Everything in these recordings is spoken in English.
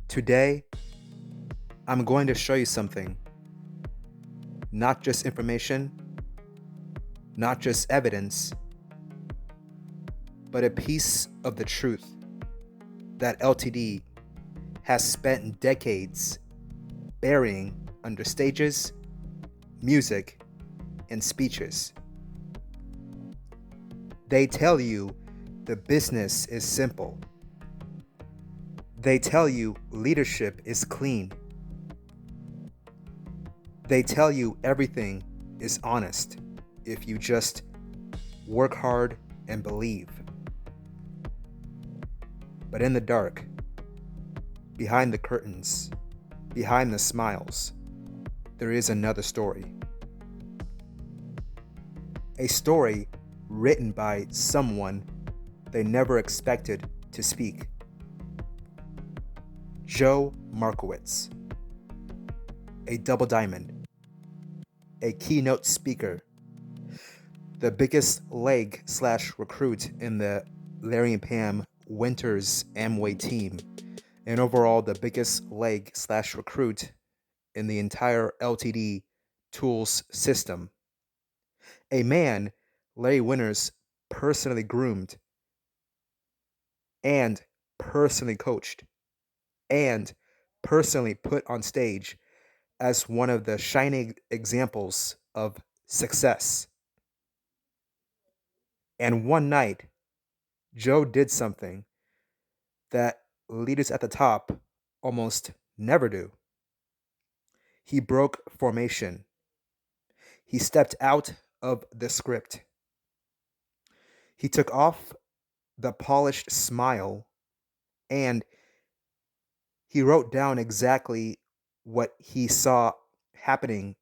Today, I'm going to show you something. Not just information, not just evidence, but a piece of the truth that LTD has spent decades burying under stages, music, and speeches. They tell you the business is simple. They tell you leadership is clean. They tell you everything is honest if you just work hard and believe. But in the dark, behind the curtains, behind the smiles, there is another story. A story written by someone they never expected to speak. Joe Markowitz, a double diamond, a keynote speaker, the biggest leg/recruit in the Larry and Pam Winters Amway team, and overall the biggest leg/recruit in the entire LTD tools system. A man Larry Winters personally groomed and personally coached and personally put on stage as one of the shining examples of success. And one night, Joe did something that leaders at the top almost never do. He broke formation. He stepped out of the script. He took off the polished smile and he wrote down exactly what he saw happening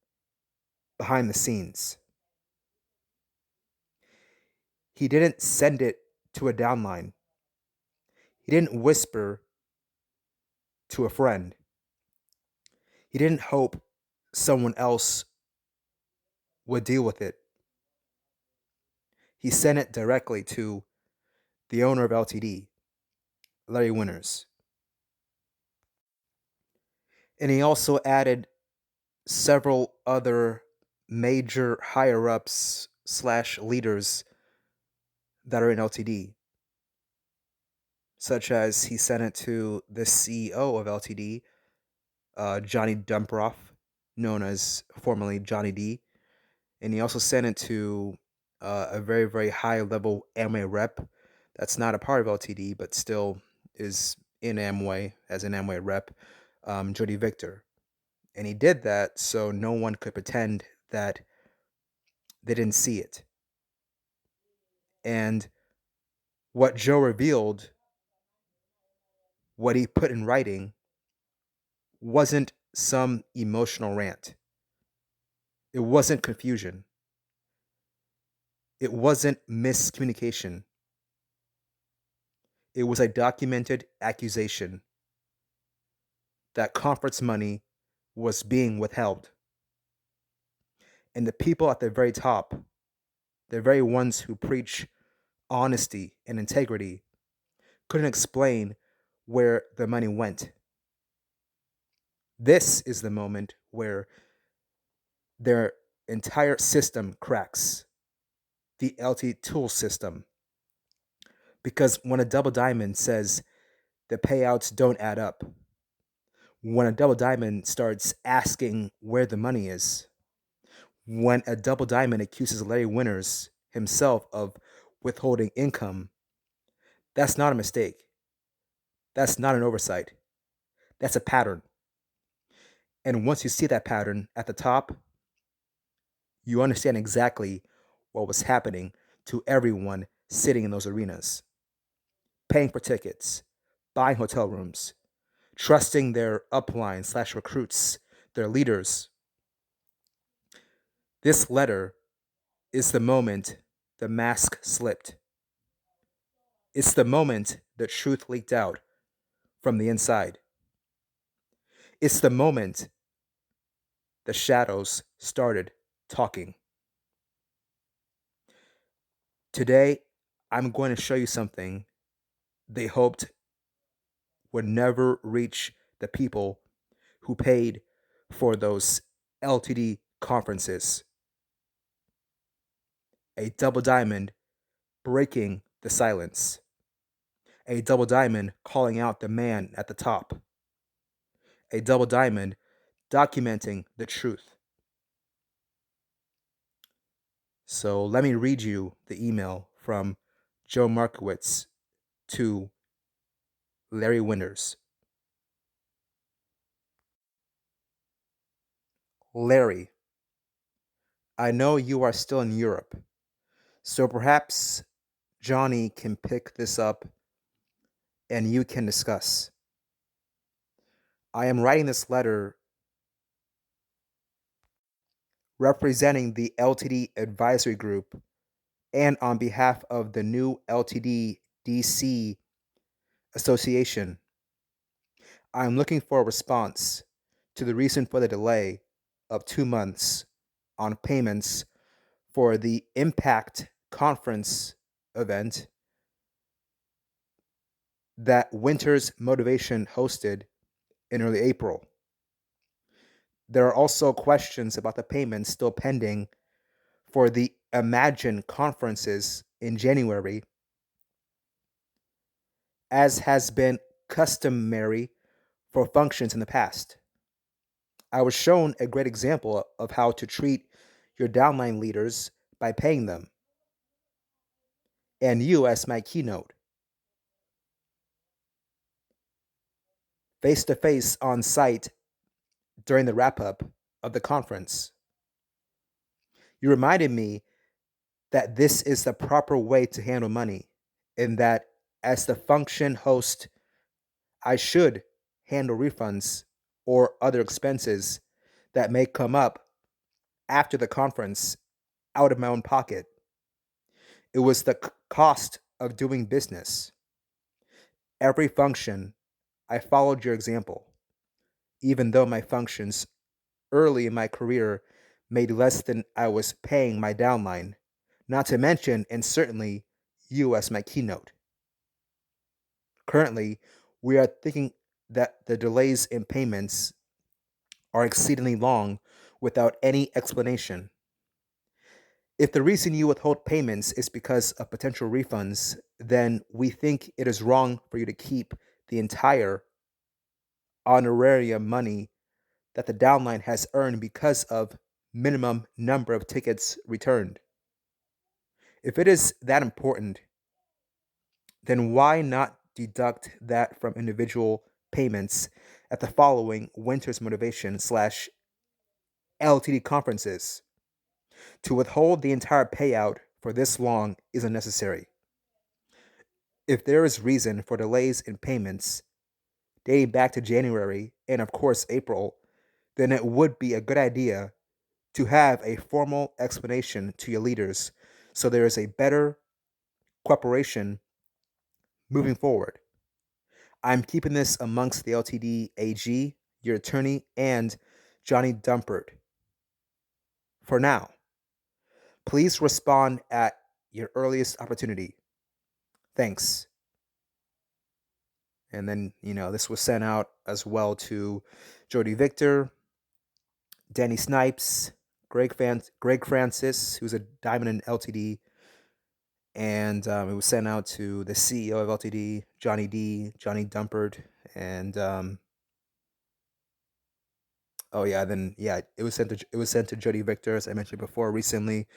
behind the scenes. He didn't send it to a downline. He didn't whisper to a friend. He didn't hope someone else would deal with it. He sent it directly to the owner of LTD, Larry Winters. And he also added several other major higher ups/leaders that are in LTD, such as he sent it to the CEO of LTD, Johnny Dumproff, known as formerly Johnny D. And he also sent it to a very, very high level Amway rep that's not a part of LTD, but still is in Amway as an Amway rep, Jody Victor. And he did that so no one could pretend that they didn't see it. And what Joe revealed, what he put in writing, wasn't some emotional rant. It wasn't confusion. It wasn't miscommunication. It was a documented accusation that conference money was being withheld. And the people at the very top, the very ones who preach honesty and integrity, couldn't explain where the money went. This is the moment where their entire system cracks, the LT tool system. Because when a double diamond says the payouts don't add up, when a double diamond starts asking where the money is, when a double diamond accuses Larry Winters himself of withholding income, that's not a mistake. That's not an oversight. That's a pattern. And once you see that pattern at the top, you understand exactly what was happening to everyone sitting in those arenas, paying for tickets, buying hotel rooms, trusting their upline/recruits, their leaders. This letter is the moment the mask slipped. It's the moment the truth leaked out from the inside. It's the moment the shadows started talking. Today, I'm going to show you something they hoped would never reach the people who paid for those LTD conferences. A double diamond breaking the silence. A double diamond calling out the man at the top. A double diamond documenting the truth. So let me read you the email from Joe Markowitz to Larry Winters. Larry, I know you are still in Europe, so perhaps Johnny can pick this up and you can discuss. I am writing this letter representing the LTD advisory group and on behalf of the new LTD DC Association. I am looking for a response to the reason for the delay of 2 months on payments for the Impact Conference event that Winters Motivation hosted in early April. There are also questions about the payments still pending for the Imagine conferences in January, as has been customary for functions in the past. I was shown a great example of how to treat your downline leaders by paying them, and you as my keynote, face to face on site during the wrap up of the conference. You reminded me that this is the proper way to handle money, and that as the function host, I should handle refunds or other expenses that may come up after the conference out of my own pocket. It was the cost of doing business. Every function, I followed your example, even though my functions early in my career made less than I was paying my downline, not to mention, and certainly, you as my keynote. Currently, we are thinking that the delays in payments are exceedingly long without any explanation. If the reason you withhold payments is because of potential refunds, then we think it is wrong for you to keep the entire honorarium money that the downline has earned because of minimum number of tickets returned. If it is that important, then why not deduct that from individual payments at the following Winter's Motivation slash LTD conferences? To withhold the entire payout for this long is unnecessary. If there is reason for delays in payments dating back to January and, of course, April, then it would be a good idea to have a formal explanation to your leaders so there is a better cooperation moving forward. I'm keeping this amongst the LTD AG, your attorney, and Johnny Dumpert. For now, please respond at your earliest opportunity. Thanks. And then, this was sent out as well to Jody Victor, Danny Snipes, Greg Francis, who's a Diamond in LTD, and it was sent out to the CEO of LTD, Johnny D, Johnny Dumpert, and it was sent to Jody Victor, as I mentioned before, recently,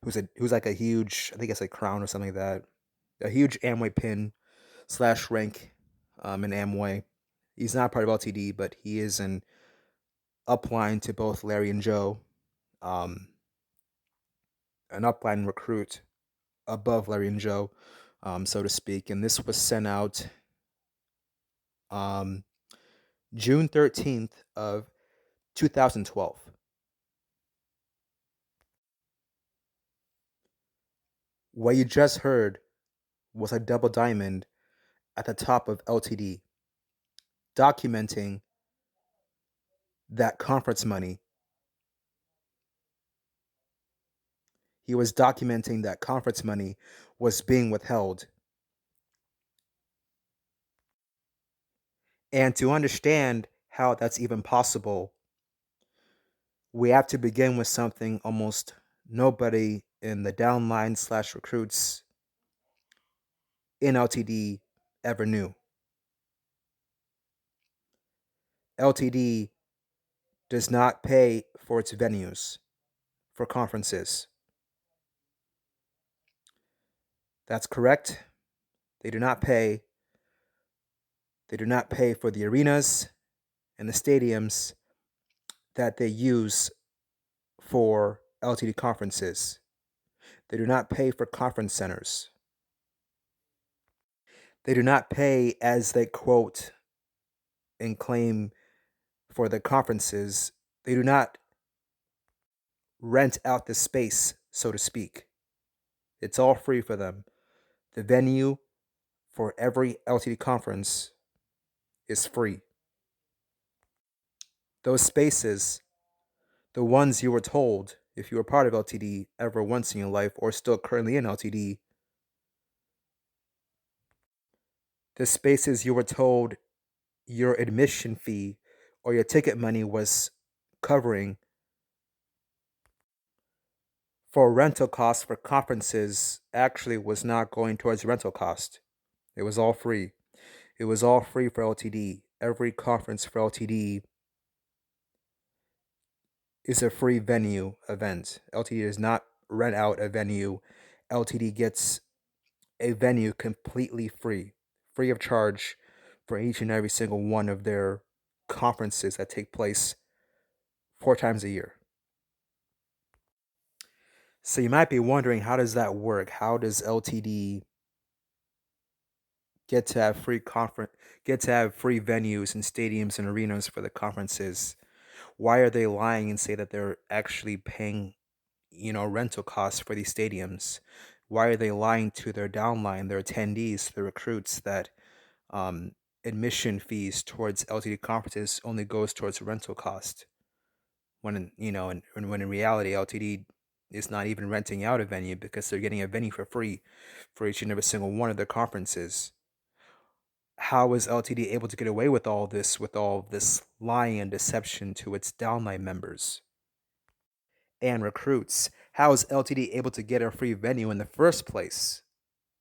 who's like a huge, I think it's like Crown or something like that, a huge Amway pin / rank in Amway. He's not part of LTD, but he is an upline to both Larry and Joe, an upline recruit above Larry and Joe, so to speak. And this was sent out June 13th of 2012. What you just heard was a double diamond at the top of LTD, documenting that conference money. He was documenting that conference money was being withheld. And to understand how that's even possible, we have to begin with something almost nobody in the downline / recruits in LTD ever knew. LTD does not pay for its venues for conferences. That's correct. They do not pay. They do not pay for the arenas and the stadiums that they use for LTD conferences. They do not pay for conference centers. They do not pay, as they quote and claim, for the conferences. They do not rent out the space, so to speak. It's all free for them. The venue for every LTD conference is free. Those spaces, the ones you were told, if you were part of LTD ever once in your life or still currently in LTD, the spaces you were told your admission fee or your ticket money was covering for rental costs for conferences actually was not going towards rental cost. It was all free. It was all free for LTD. Every conference for LTD is a free venue event. LTD does not rent out a venue. LTD gets a venue completely free of charge for each and every single one of their conferences that take place 4 times a year. So you might be wondering, how does that work? How does LTD get to have free venues and stadiums and arenas for the conferences? Why are they lying and say that they're actually paying, rental costs for these stadiums? Why are they lying to their downline, their attendees, the recruits, that admission fees towards LTD conferences only goes towards rental cost? When when in reality, LTD is not even renting out a venue because they're getting a venue for free for each and every single one of their conferences. How is LTD able to get away with all this lying and deception to its downline members and recruits? How is LTD able to get a free venue in the first place?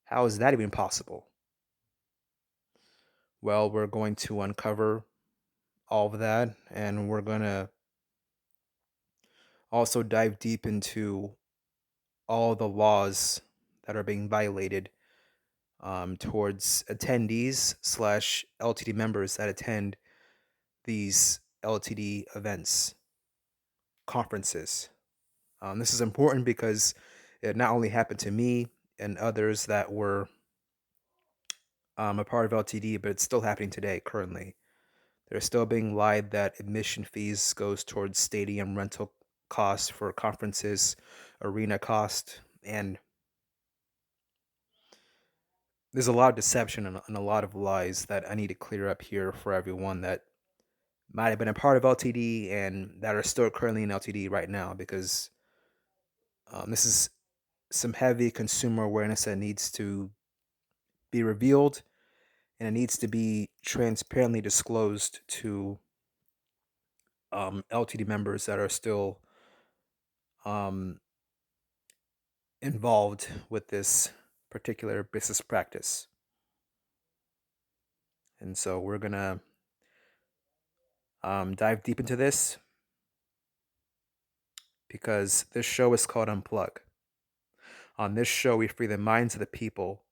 How is that even possible? Well, we're going to uncover all of that, and we're going to also dive deep into all the laws that are being violated towards attendees / LTD members that attend these LTD events, conferences. This is important because it not only happened to me and others that were a part of LTD, but it's still happening today, currently. They're still being lied that admission fees goes towards stadium rental costs for conferences, arena cost, and there's a lot of deception and a lot of lies that I need to clear up here for everyone that might have been a part of LTD and that are still currently in LTD right now, because this is some heavy consumer awareness that needs to be revealed, and it needs to be transparently disclosed to LTD members that are still um, involved with this particular business practice. And so we're going to dive deep into this because this show is called Unplug. On this show, we free the minds of the people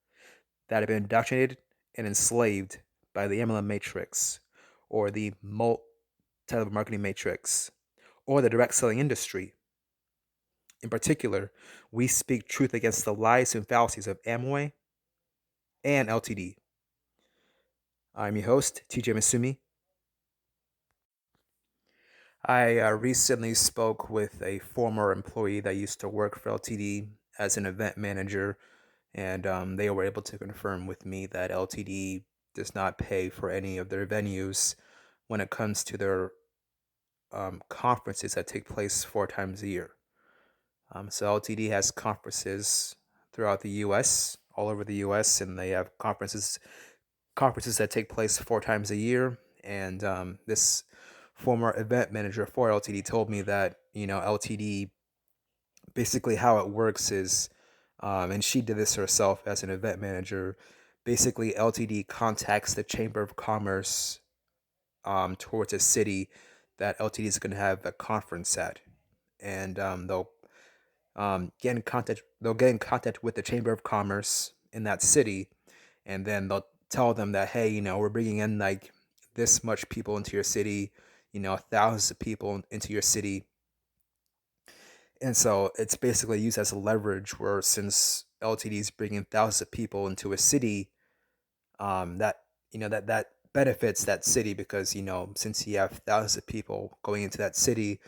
that have been indoctrinated and enslaved by the MLM matrix, or the multi-level marketing matrix, or the direct selling industry. In particular, we speak truth against the lies and fallacies of Amway and LTD. I'm your host, TJ Masumi. I recently spoke with a former employee that used to work for LTD as an event manager, and they were able to confirm with me that LTD does not pay for any of their venues when it comes to their conferences that take place 4 times a year. So LTD has conferences throughout the all over the U.S., and they have conferences that take place 4 times a year. And this former event manager for LTD told me that, LTD, basically how it works is, and she did this herself as an event manager. Basically, LTD contacts the Chamber of Commerce towards a city that LTD is going to have a conference at, and they'll get in contact. They'll get in contact with the Chamber of Commerce in that city, and then they'll tell them that, hey, we're bringing in like this much people into your city, thousands of people into your city. And so it's basically used as a leverage where, since LTD is bringing thousands of people into a city, that that benefits that city, because since you have thousands of people going into that city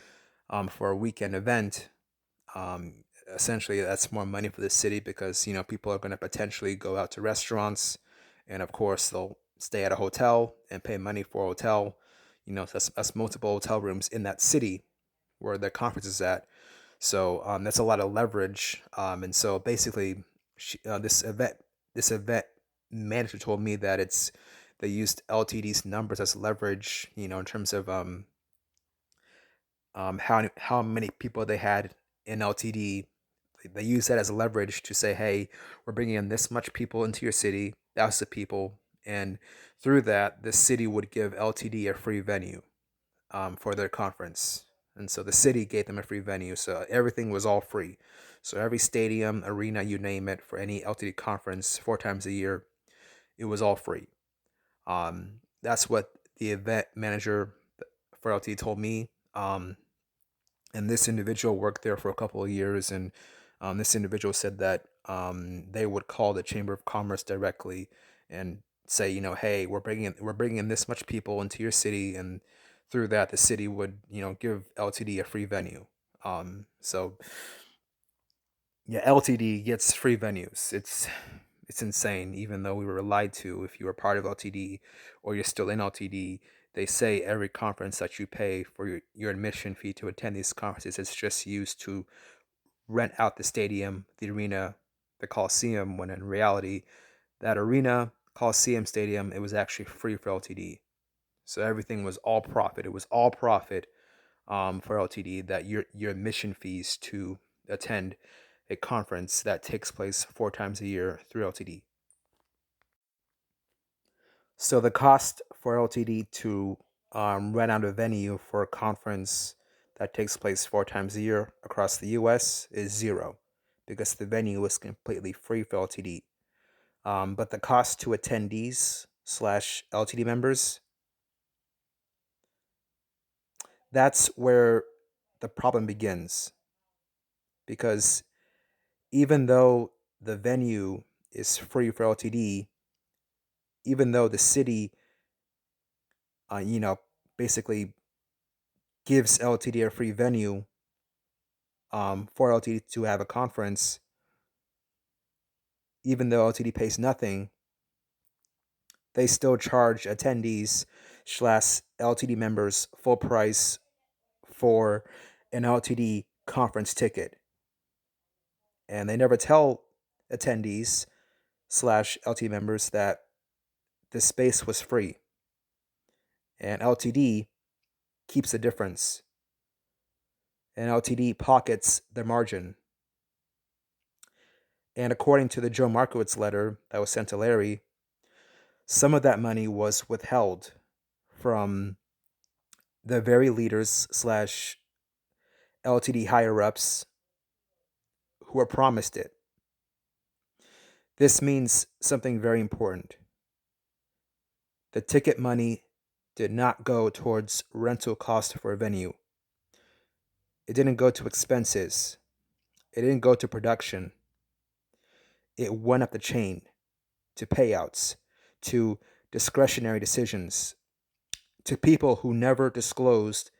for a weekend event, um, essentially that's more money for the city, because people are going to potentially go out to restaurants, and of course they'll stay at a hotel and pay money for a hotel. So that's multiple hotel rooms in that city where the conference is at. So that's a lot of leverage. And so basically, this event manager told me that they used LTD's numbers as leverage, in terms of how many people they had in LTD. They use that as leverage to say, hey, we're bringing in this much people into your city, thousands of people, and through that, the city would give LTD a free venue for their conference. And so the city gave them a free venue. So everything was all free. So every stadium, arena, you name it, for any LTD conference 4 times a year, it was all free. That's what the event manager for LTD told me. And this individual worked there for a couple of years. And this individual said that they would call the Chamber of Commerce directly and say, hey, we're bringing in this much people into your city, and through that, the city would, give LTD a free venue. So yeah, LTD gets free venues. It's insane. Even though we were lied to, if you were part of LTD or you're still in LTD, they say every conference that you pay for your admission fee to attend these conferences is just used to rent out the stadium, the arena, the Coliseum, when in reality, that arena, Coliseum, stadium, it was actually free for LTD. So everything was all profit. It was all profit for LTD, that your admission fees to attend a conference that takes place 4 times a year through LTD. So the cost for LTD to rent out a venue for a conference that takes place 4 times a year across the U.S. is zero, because the venue is completely free for LTD. But the cost to attendees slash LTD members, that's where the problem begins. Because even though the venue is free for LTD, even though the city, uh, you know, basically gives LTD a free venue for LTD to have a conference, even though LTD pays nothing, they still charge attendees slash LTD members full price for an LTD conference ticket. And they never tell attendees slash LTD members that the space was free. And LTD keeps the difference. And LTD pockets their margin. And according to the Joe Markowitz letter that was sent to Larry, some of that money was withheld from the very leaders slash LTD higher ups who were promised it. This means something very important. The ticket money did not go towards rental cost for a venue. It didn't go to expenses. It didn't go to production. It went up the chain to payouts, to discretionary decisions, to people who never disclosed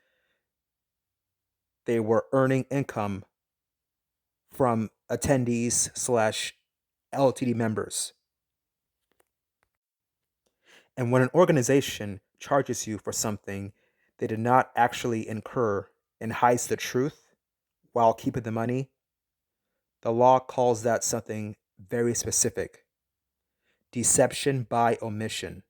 they were earning income from attendees slash LTD members. And when an organization charges you for something they did not actually incur and hides the truth while keeping the money, the law calls that something very specific: deception by omission.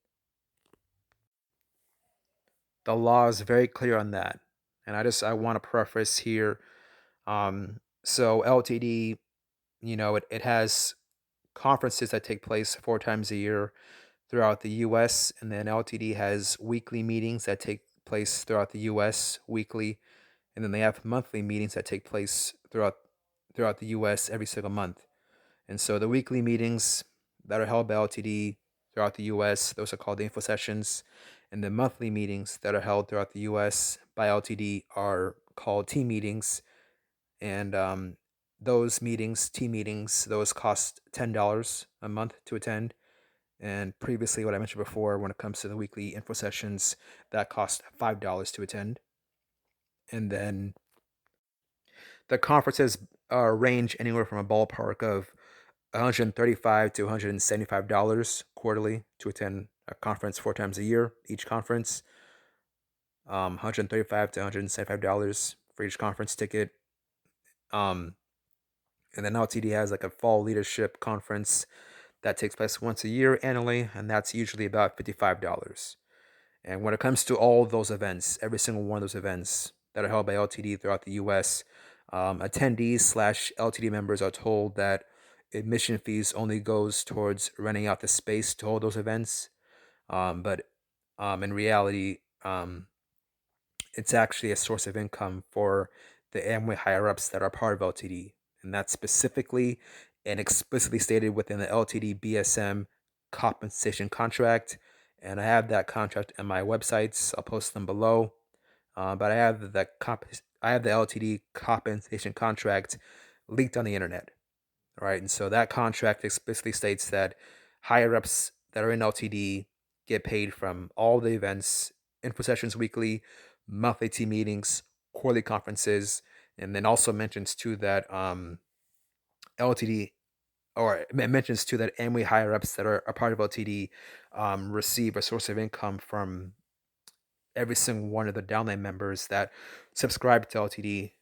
The law is very clear on that. And I want to preface here. So LTD, it has conferences that take place 4 times a year throughout the US, and then LTD has weekly meetings that take place throughout the US weekly, and then they have monthly meetings that take place throughout the US every single month. And so the weekly meetings that are held by LTD throughout the US, those are called the info sessions, and the monthly meetings that are held throughout the US by LTD are called team meetings. And those meetings, team meetings, those cost $10 a month to attend. And previously, what I mentioned before, when it comes to the weekly info sessions, that cost $5 to attend. And then the conferences range anywhere from a ballpark of $135 to $175 quarterly to attend a conference 4 times a year. Each conference, $135 to $175 for each conference ticket. And then LTD has like a fall leadership conference that takes place once a year annually, and that's usually about $55. And when it comes to all those events, every single one of those events that are held by LTD throughout the US, attendees / LTD members are told that admission fees only goes towards renting out the space to hold those events. But in reality, it's actually a source of income for the Amway higher ups that are part of LTD. And that's specifically and explicitly stated within the LTD BSM compensation contract. And I have that contract on my websites. I'll post them below. But I have the LTD compensation contract leaked on the internet. All right. And so that contract explicitly states that higher ups that are in LTD get paid from all the events, info sessions weekly, monthly team meetings, quarterly conferences, and then also mentions too that LTD, or it mentions too that Amway higher ups that are a part of LTD receive a source of income from every single one of the downline members that subscribe to LTD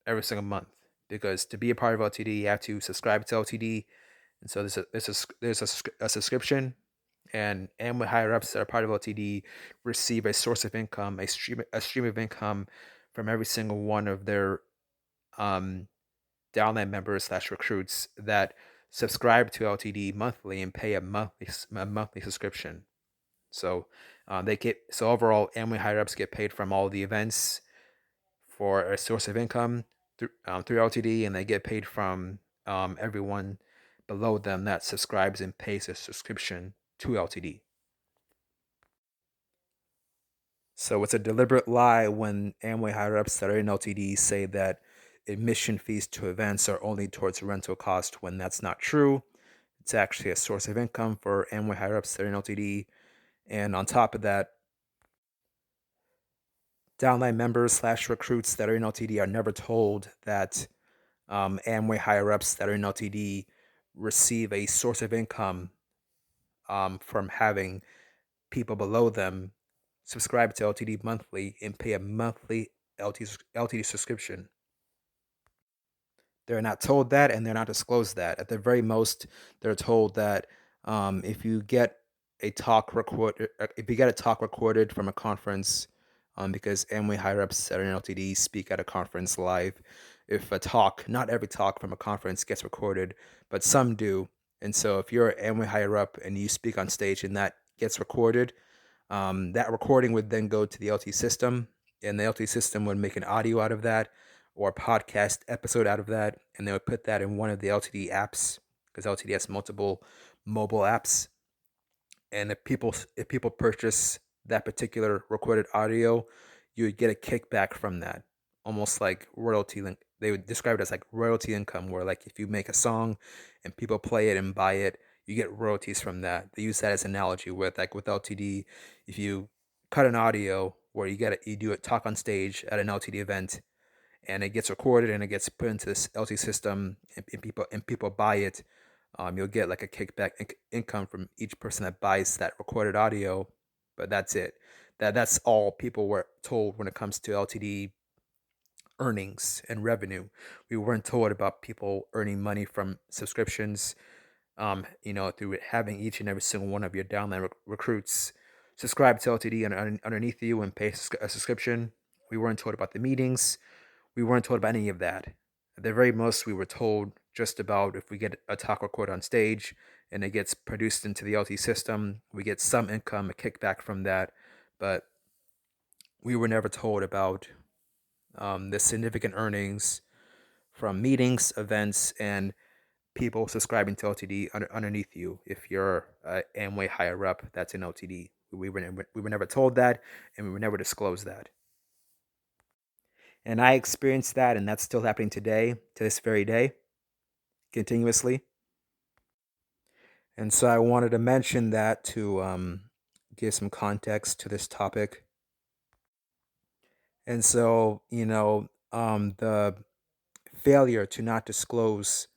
every single month. Because to be a part of LTD, you have to subscribe to LTD, and so there's a subscription, and with higher ups that are part of LTD receive a source of income, a stream of income from every single one of their downline members / recruits that subscribe to LTD monthly and pay a monthly subscription. So so overall, Amway higher ups get paid from all the events for a source of income through LTD, and they get paid from everyone below them that subscribes and pays a subscription to LTD. So it's a deliberate lie when Amway higher ups that are in LTD say that admission fees to events are only towards rental cost when that's not true. It's actually a source of income for Amway higher ups that are in LTD. And on top of that, downline members / recruits that are in LTD are never told that Amway higher ups that are in LTD receive a source of income from having people below them subscribe to LTD monthly and pay a monthly LTD subscription. They're not told that, and they're not disclosed that. At the very most, they're told that if you get a talk recorded from a conference, because Amway higher ups that are in LTD speak at a conference live. If a talk, not every talk from a conference gets recorded, but some do. And so if you're an Amway higher up and you speak on stage and that gets recorded, that recording would then go to the LT system, and the LT system would make an audio out of that or a podcast episode out of that, and they would put that in one of the LTD apps, because LTD has multiple mobile apps. And if people purchase that particular recorded audio, you would get a kickback from that, almost like royalty link. They would describe it as like royalty income, where like if you make a song and people play it and buy it, you get royalties from that. They use that as an analogy with LTD. If you cut an audio where you do a talk on stage at an LTD event, and it gets recorded and it gets put into this LT system, and people buy it, you'll get like a kickback income from each person that buys that recorded audio. But that's it. That's all people were told when it comes to LTD earnings and revenue. We weren't told about people earning money from subscriptions, through having each and every single one of your downline recruits subscribe to LTD underneath you and pay a subscription. We weren't told about the meetings. We weren't told about any of that. At the very most, we were told just about if we get a talk record on stage and it gets produced into the LT system, we get some income, a kickback from that. But we were never told about the significant earnings from meetings, events, and people subscribing to LTD underneath you. If you're Amway higher up, that's in LTD. We were never told that, and we were never disclosed that. And I experienced that, and that's still happening today, to this very day, continuously. And so I wanted to mention that to give some context to this topic. And so, the failure to not disclose,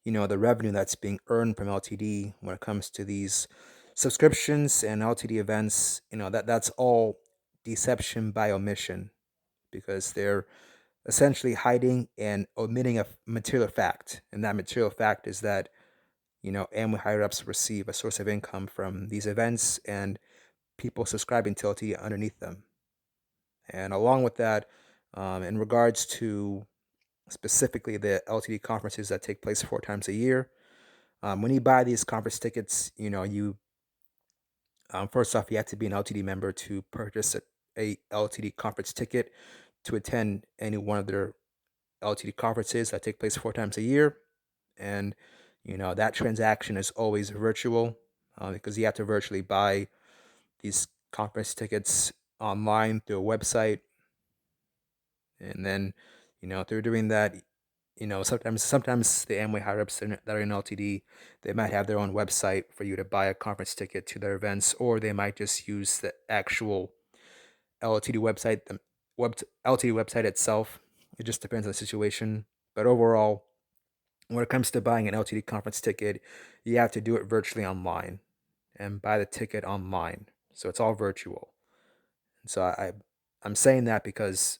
the revenue that's being earned from LTD when it comes to these subscriptions and LTD events, that's all deception by omission, because they're essentially hiding and omitting a material fact. And that material fact is that, Amway higher ups receive a source of income from these events and people subscribing to LTD underneath them. And along with that, in regards to specifically the LTD conferences that take place 4 times a year, when you buy these conference tickets, you first off, you have to be an LTD member to purchase a LTD conference ticket to attend any one of their LTD conferences that take place 4 times a year. And, that transaction is always virtual because you have to virtually buy these conference tickets online through a website. And then, through doing that, sometimes the Amway higher ups that are in LTD, they might have their own website for you to buy a conference ticket to their events, or they might just use the actual LTD website, the LTD website itself. It just depends on the situation. But overall, when it comes to buying an LTD conference ticket, you have to do it virtually online and buy the ticket online. So it's all virtual. So I'm saying that because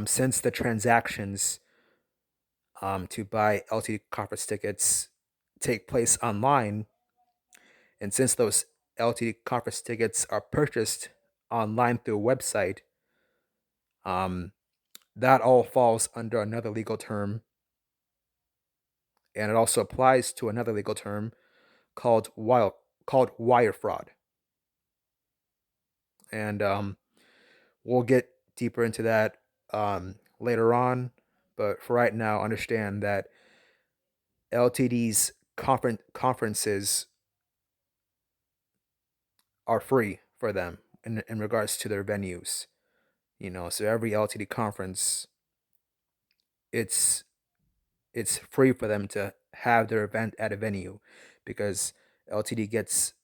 since the transactions to buy LTD conference tickets take place online, and since those LTD conference tickets are purchased online through a website, that all falls under another legal term, and it also applies to another legal term called wire fraud. And we'll get deeper into that later on, but for right now, understand that LTD's conferences are free for them in regards to their venues. So every LTD conference, it's free for them to have their event at a venue, because LTD gets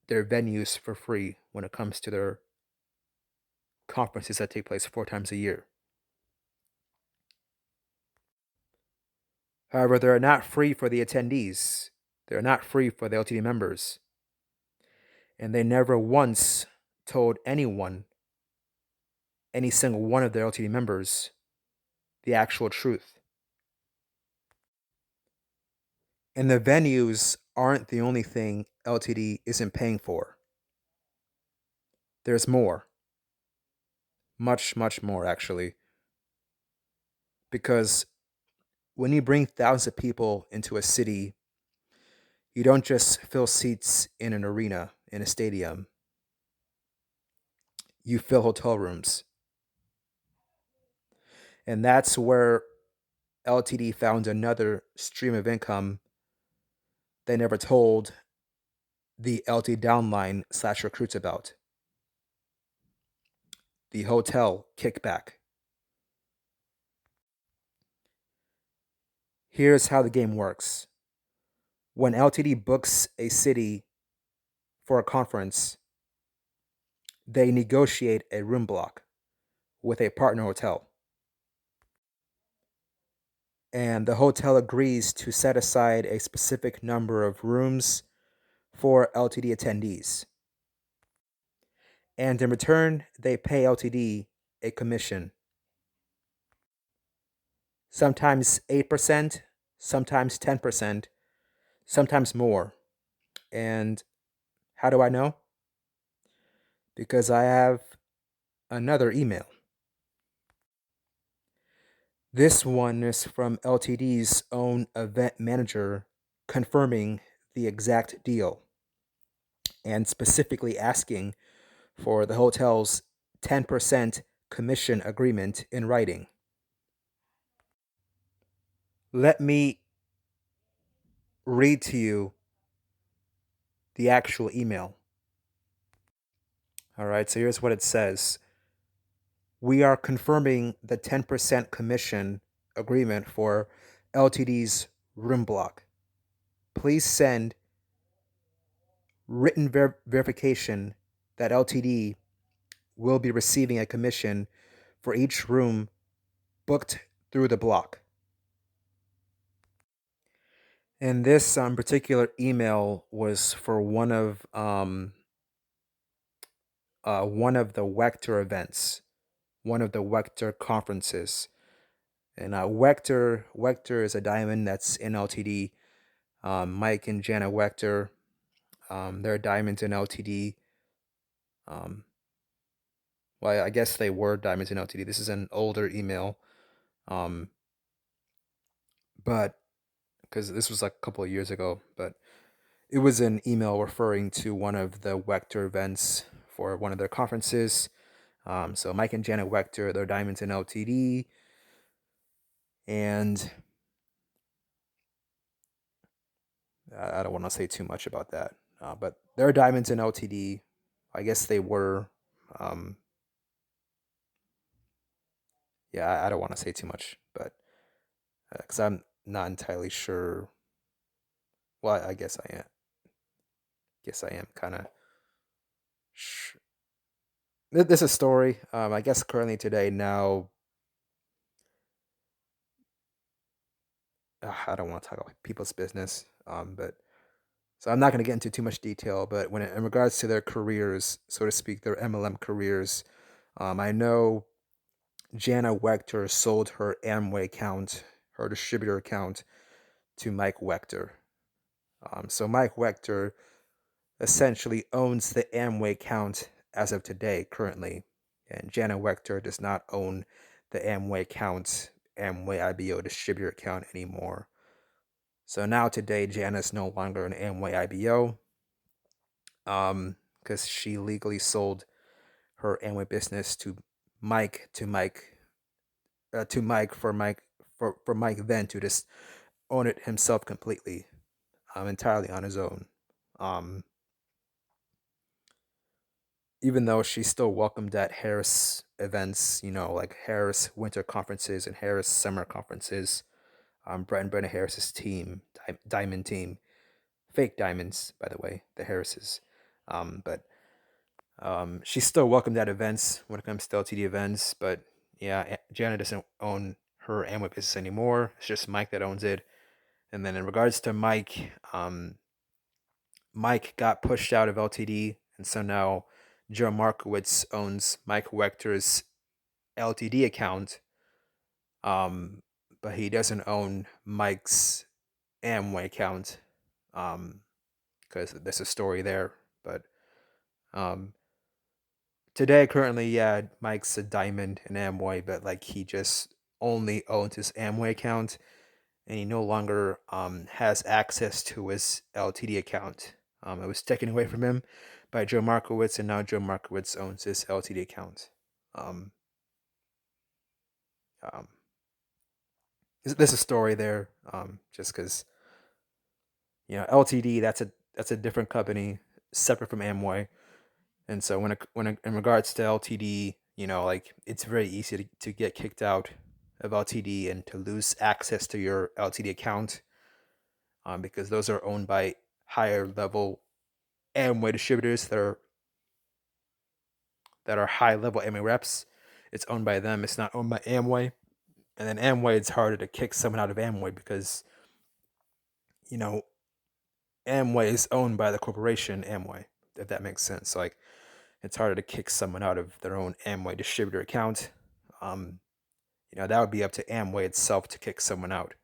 their venues for free when it comes to their conferences that take place 4 times a year. However, they're not free for the attendees. They're not free for the LTD members. And they never once told anyone, any single one of their LTD members, the actual truth. And the venues aren't the only thing LTD isn't paying for. There's more. Much, much more, actually. Because when you bring thousands of people into a city, you don't just fill seats in an arena, in a stadium. You fill hotel rooms. And that's where LTD found another stream of income they never told the LTD downline / recruits about. The hotel kickback. Here's how the game works. When LTD books a city for a conference, they negotiate a room block with a partner hotel. And the hotel agrees to set aside a specific number of rooms for LTD attendees. And in return, they pay LTD a commission. Sometimes 8%, sometimes 10%, sometimes more. And how do I know? because I have another email. This one is from LTD's own event manager confirming the exact deal and specifically asking for the hotel's 10% commission agreement in writing. Let me read to you the actual email. All right, so here's what it says. We are confirming the 10% commission agreement for LTD's room block. Please send written verification that LTD will be receiving a commission for each room booked through the block. And this particular email was for one of the Vector events, one of the Vector conferences. And Vector is a diamond that's in LTD. Mike and Jana Vector, they're diamonds in LTD. Well, I guess they were diamonds in LTD. This is an older email, but because this was like a couple of years ago, but it was an email referring to one of the Vector events for one of their conferences. So Mike and Janet Vector, they're diamonds in LTD, and I don't want to say too much about that, but they're diamonds in LTD. I guess they were. Yeah, I don't want to say too much, but because I'm not entirely sure. Well, I guess I am. Guess I am kind of. This is a story. I guess currently today now. I don't want to talk about people's business, but so I'm not going to get into too much detail. But in regards to their careers, so to speak, their MLM careers, I know Jana Wechter sold her Amway account, her distributor account, to Mike Wechter. So Mike Wechter essentially owns the Amway account as of today, currently, and Jana Wechter does not own the Amway account, Amway IBO distributor account anymore. So now today, Jana's no longer an Amway IBO, because she legally sold her Amway business to Mike for Mike then to just own it himself completely, entirely on his own. Even though she's still welcomed at Harris events, like Harris winter conferences and Harris summer conferences. Brett and Brenna Harris's team, Diamond team, fake diamonds, by the way, the Harrises. But she's still welcomed at events when it comes to LTD events. But yeah, Jana doesn't own her Amway business anymore. It's just Mike that owns it. And then in regards to Mike, Mike got pushed out of LTD, and so now Joe Markowitz owns Mike Wechter's LTD account, but he doesn't own Mike's Amway account, because there's a story there. But today, currently, yeah, Mike's a diamond in Amway, but like he just only owns his Amway account, and he no longer has access to his LTD account. It was taken away from him by Joe Markowitz, and now Joe Markowitz owns his LTD account. There's a story there, just because LTD, that's a different company separate from Amway, and so when in regards to LTD, like it's very easy to get kicked out of LTD and to lose access to your LTD account, because those are owned by higher level Amway distributors that are high level Amway reps. It's owned by them. It's not owned by Amway. And then Amway, it's harder to kick someone out of Amway because, Amway is owned by the corporation Amway, if that makes sense. So, like, it's harder to kick someone out of their own Amway distributor account. That would be up to Amway itself to kick someone out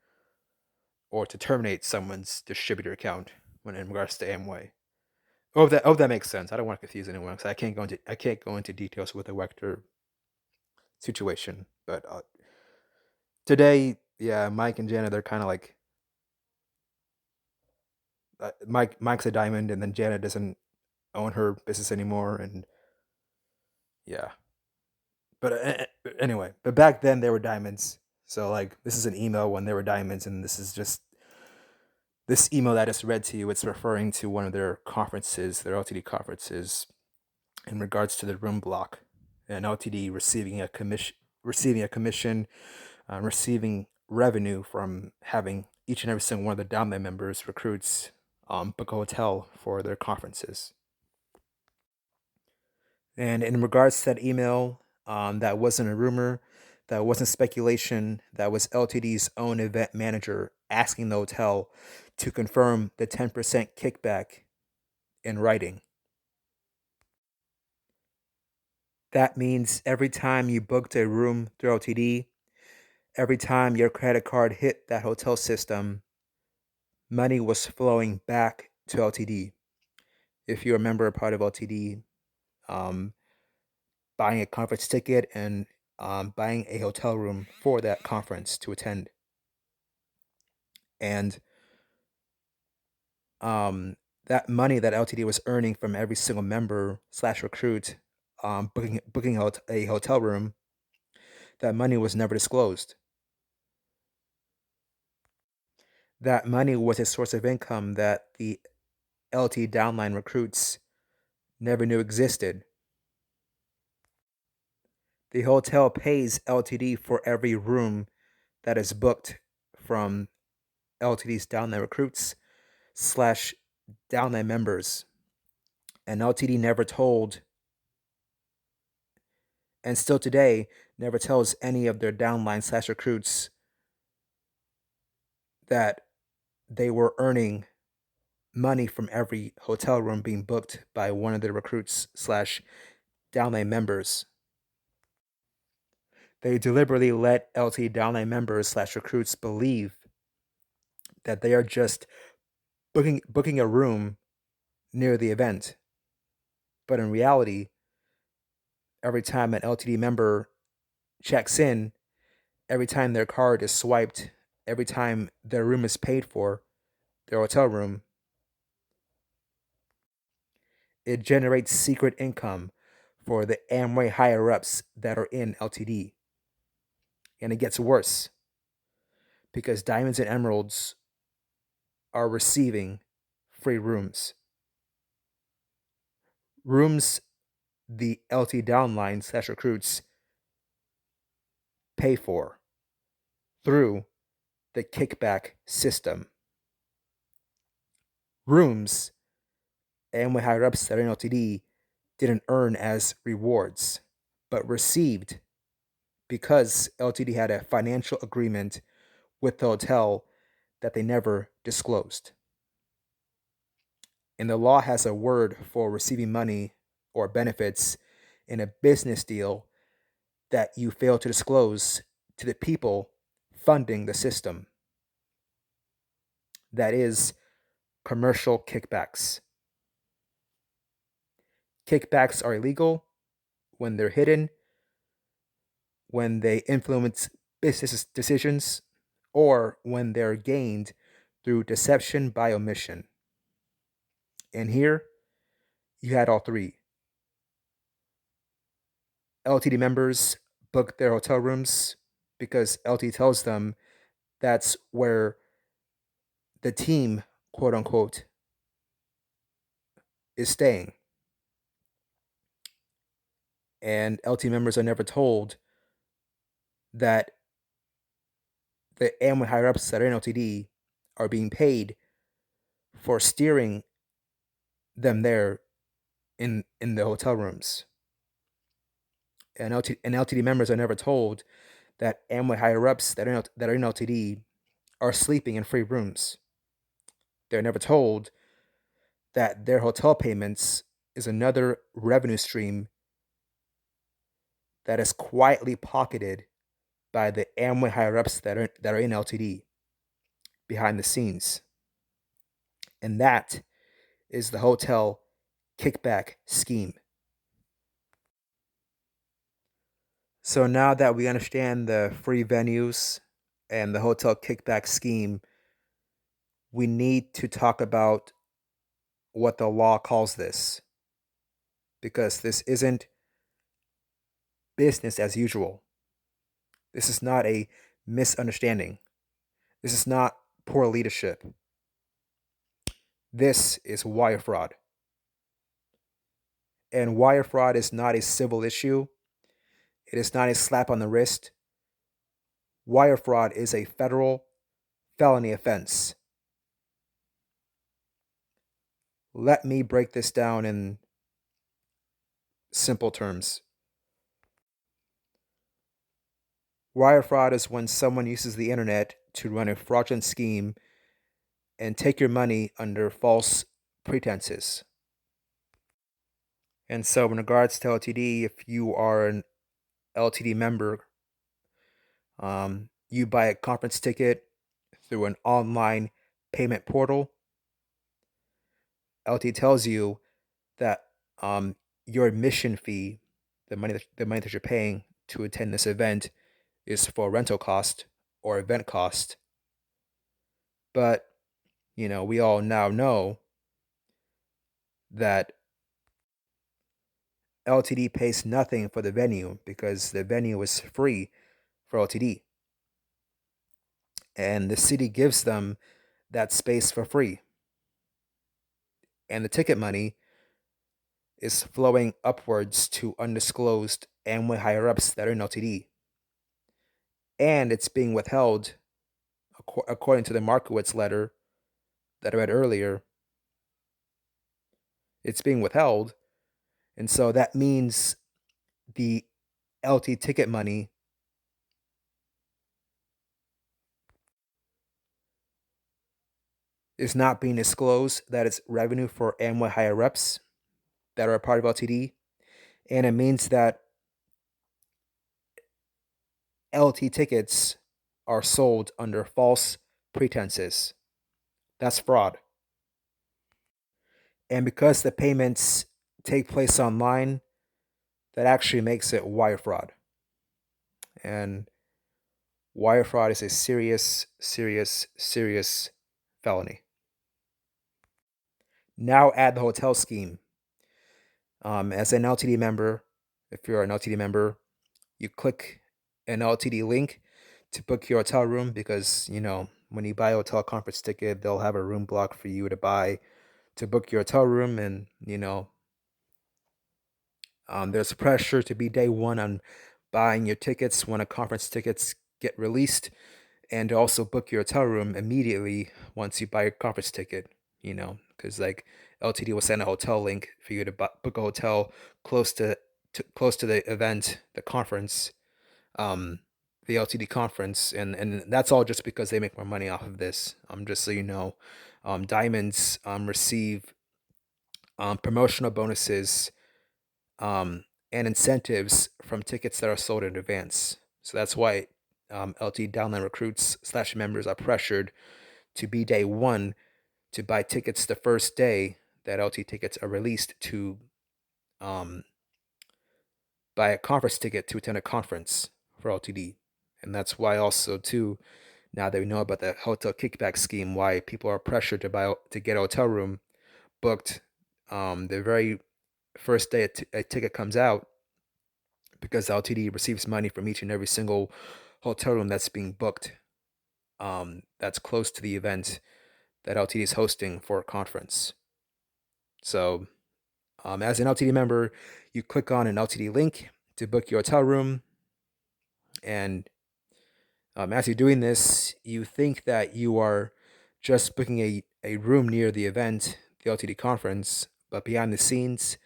or to terminate someone's distributor account when in regards to Amway. that makes sense. I don't want to confuse anyone because I can't go into details with the Wechter situation. But today, yeah, Mike and Janet, they're kind of like Mike's a diamond, and then Janet doesn't own her business anymore, and yeah. But anyway, but back then they were diamonds. So like this is an email when they were diamonds, and this is just this email that I just read to you. It's referring to one of their conferences, their LTD conferences, in regards to the room block, and LTD receiving a commission, receiving revenue from having each and every single one of the downline members, recruits, book a hotel for their conferences. And in regards to that email, that wasn't a rumor, that wasn't speculation, that was LTD's own event manager asking the hotel to confirm the 10% kickback in writing. That means every time you booked a room through LTD, every time your credit card hit that hotel system, money was flowing back to LTD. If you remember a part of LTD, um, buying a conference ticket and buying a hotel room for that conference to attend. And that money that LTD was earning from every single member / recruit booking a hotel room, that money was never disclosed. That money was a source of income that the LT downline recruits never knew existed. The hotel pays LTD for every room that is booked from LTD's downline recruits / downline members. And LTD never told, and still today, never tells any of their downline / recruits that they were earning money from every hotel room being booked by one of their recruits / downline members. They deliberately let LT downline members / recruits believe that they are just booking a room near the event. But in reality, every time an LTD member checks in, every time their card is swiped, every time their room is paid for, their hotel room, it generates secret income for the Amway higher ups that are in LTD. And it gets worse because diamonds and emeralds are receiving free rooms. Rooms the LT downline / recruits pay for through the kickback system. Rooms Amway higher ups that are in LTD didn't earn as rewards, but received because LTD had a financial agreement with the hotel that they never disclosed. And the law has a word for receiving money or benefits in a business deal that you fail to disclose to the people funding the system. That is commercial kickbacks. Kickbacks are illegal when they're hidden, when they influence business decisions, or when they're gained through deception by omission. And here, you had all three. LTD members book their hotel rooms because LT tells them that's where the team, quote unquote, is staying. And LT members are never told that the Amway higher ups that are in LTD are being paid for steering them there in the hotel rooms. And LTD members are never told that Amway higher ups that are in LTD are sleeping in free rooms. They're never told that their hotel payments is another revenue stream that is quietly pocketed by the Amway higher ups that are in LTD behind the scenes. And that is the hotel kickback scheme. So now that we understand the free venues and the hotel kickback scheme, we need to talk about what the law calls this, because this isn't business as usual. This is not a misunderstanding. This is not poor leadership. This is wire fraud. And wire fraud is not a civil issue. It is not a slap on the wrist. Wire fraud is a federal felony offense. Let me break this down in simple terms. Wire fraud is when someone uses the internet to run a fraudulent scheme and take your money under false pretenses. And so, in regards to LTD, if you are an LTD member, you buy a conference ticket through an online payment portal. LTD tells you that your admission fee, the money that you're paying to attend this event, is for rental cost or event cost. But we all now know that LTD pays nothing for the venue because the venue is free for LTD. And the city gives them that space for free. And the ticket money is flowing upwards to undisclosed Amway higher-ups that are in LTD. And it's being withheld, according to the Markowitz letter that I read earlier. It's being withheld. And so that means the LT ticket money is not being disclosed, that it's revenue for Amway higher-ups that are a part of LTD. And it means that LT tickets are sold under false pretenses. That's fraud. And because the payments take place online, that actually makes it wire fraud. And wire fraud is a serious, serious, serious felony. Now add the hotel scheme. As an LTD member, if you're an LTD member, you click an LTD link to book your hotel room because, when you buy a hotel conference ticket, they'll have a room block for you to buy to book your hotel room. And, there's pressure to be day one on buying your tickets when a conference tickets get released, and to also book your hotel room immediately once you buy your conference ticket, because like LTD will send a hotel link for you to book a hotel close to the event, the conference, the LTD conference, and that's all just because they make more money off of this. Just so you know, diamonds receive promotional bonuses and incentives from tickets that are sold in advance. So that's why LTD downline recruits / members are pressured to be day one to buy tickets the first day that LT tickets are released, to buy a conference ticket to attend a conference for LTD. And that's why also too, now that we know about the hotel kickback scheme, why people are pressured to get a hotel room booked the very first day a ticket comes out, because LTD receives money from each and every single hotel room that's being booked that's close to the event that LTD is hosting for a conference. So as an LTD member, you click on an LTD link to book your hotel room, and as you're doing this, you think that you are just booking a room near the event, the LTD conference, but behind the scenes,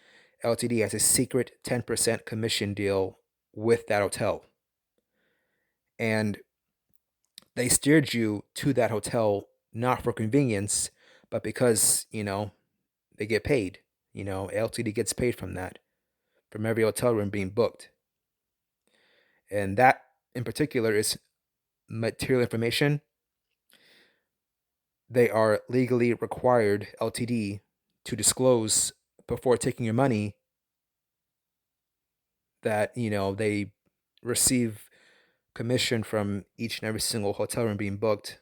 LTD has a secret 10% commission deal with that hotel. And they steered you to that hotel not for convenience, but because, they get paid. LTD gets paid from that, from every hotel room being booked. And that in particular is material information. They are legally required, LTD, to disclose before taking your money, that they receive commission from each and every single hotel room being booked.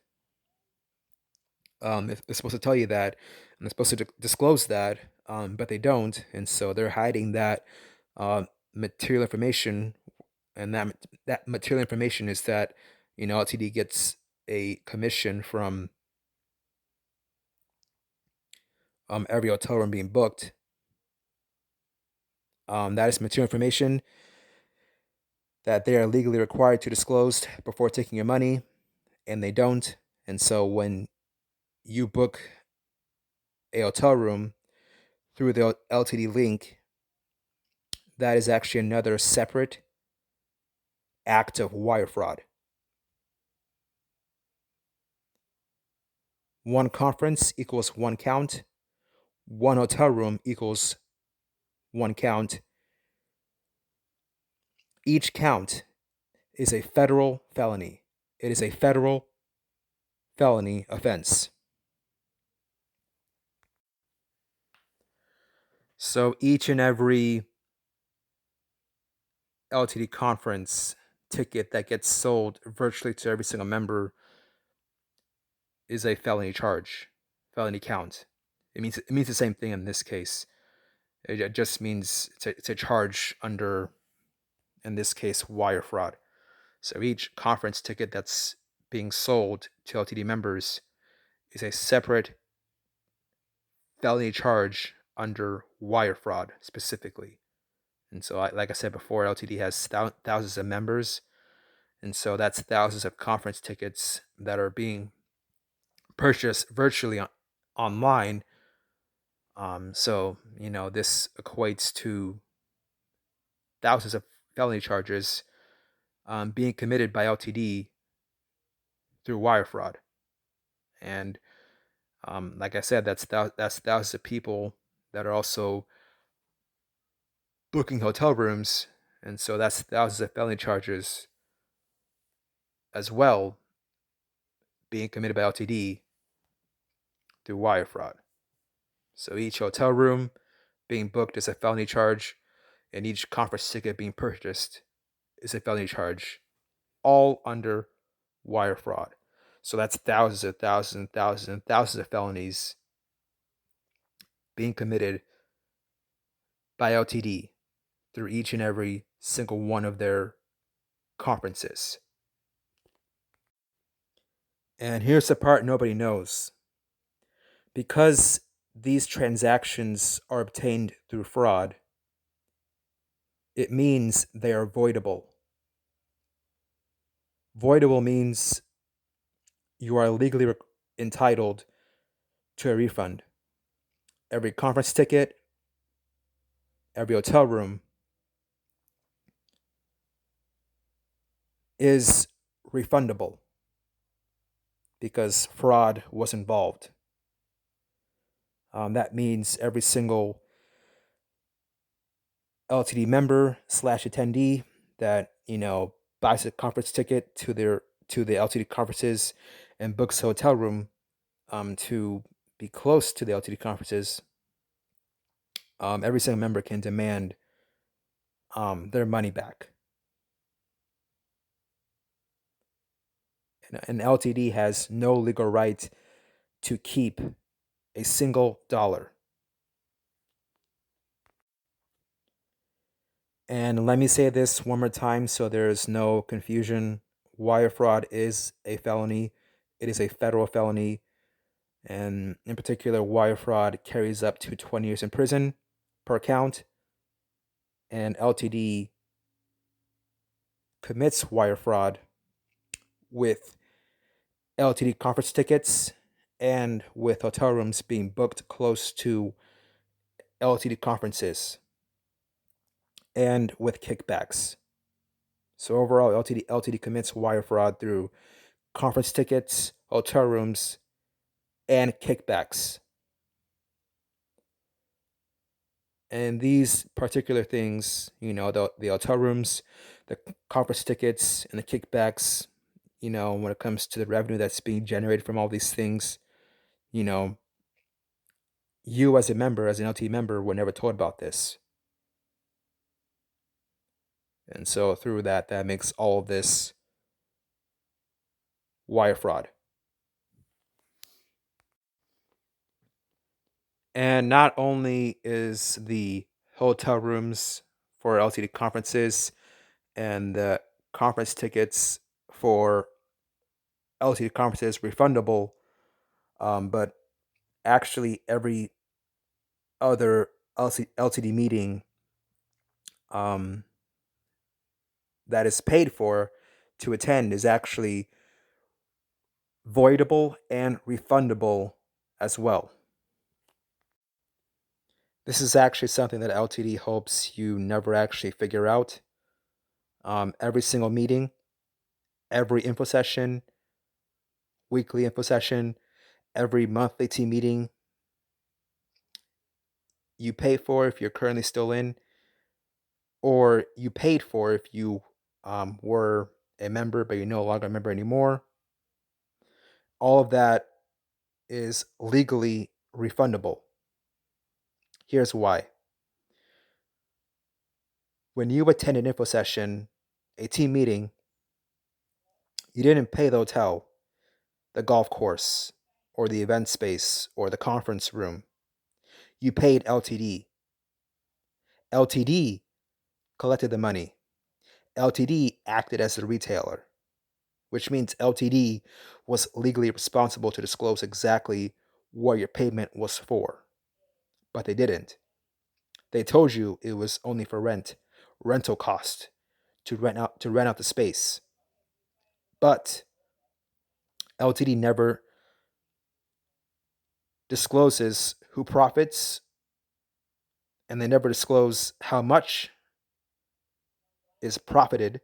They're supposed to tell you that, and they're supposed to disclose that, but they don't, and so they're hiding that material information. And that material information is that LTD gets a commission from every hotel room being booked. That is material information that they are legally required to disclose before taking your money, and they don't. And so when you book a hotel room through the LTD link, that is actually another separate act of wire fraud. One conference equals one count. One hotel room equals one count. Each count is a federal felony. It is a federal felony offense. So each and every LTD conference ticket that gets sold virtually to every single member is a felony charge, felony count. It means the same thing in this case. It just means it's a charge under, in this case, wire fraud. So each conference ticket that's being sold to LTD members is a separate felony charge under wire fraud specifically. And so, like I said before, LTD has thousands of members, and so that's thousands of conference tickets that are being purchased virtually online. So this equates to thousands of felony charges being committed by LTD through wire fraud. And like I said, that's thousands of people that are also booking hotel rooms, and so that's thousands of felony charges as well being committed by LTD through wire fraud. So each hotel room being booked is a felony charge, and each conference ticket being purchased is a felony charge, all under wire fraud. So that's thousands of felonies being committed by LTD through each and every single one of their conferences. And here's the part nobody knows. Because these transactions are obtained through fraud, it means they are voidable. Voidable means you are legally entitled to a refund. Every conference ticket, every hotel room is refundable because fraud was involved. That means every single LTD member / attendee that buys a conference ticket to the LTD conferences and books a hotel room to be close to the LTD conferences, every single member can demand their money back. And LTD has no legal right to keep a single dollar. And let me say this one more time so there's no confusion. Wire fraud is a felony. It is a federal felony. And in particular, wire fraud carries up to 20 years in prison per count. And LTD commits wire fraud with LTD conference tickets and with hotel rooms being booked close to LTD conferences and with kickbacks. So overall, LTD commits wire fraud through conference tickets, hotel rooms, and kickbacks. And these particular things, the hotel rooms, the conference tickets, and the kickbacks, when it comes to the revenue that's being generated from all these things, you as a member, as an LTD member, were never told about this. And so through that makes all of this wire fraud. And not only is the hotel rooms for LTD conferences and the conference tickets for LTD conferences refundable, but actually every other LTD meeting that is paid for to attend is actually voidable and refundable as well. This is actually something that LTD hopes you never actually figure out. Every single meeting, every info session, weekly info session, every monthly team meeting you pay for if you're currently still in, or you paid for if you were a member but you're no longer a member anymore. All of that is legally refundable. Here's why. When you attend an info session, a team meeting, you didn't pay the hotel, the golf course, or the event space, or the conference room. You paid LTD. LTD collected the money. LTD acted as the retailer, which means LTD was legally responsible to disclose exactly what your payment was for. But they didn't. They told you it was only for rental cost, to rent out the space. But LTD never discloses who profits, and they never disclose how much is profited,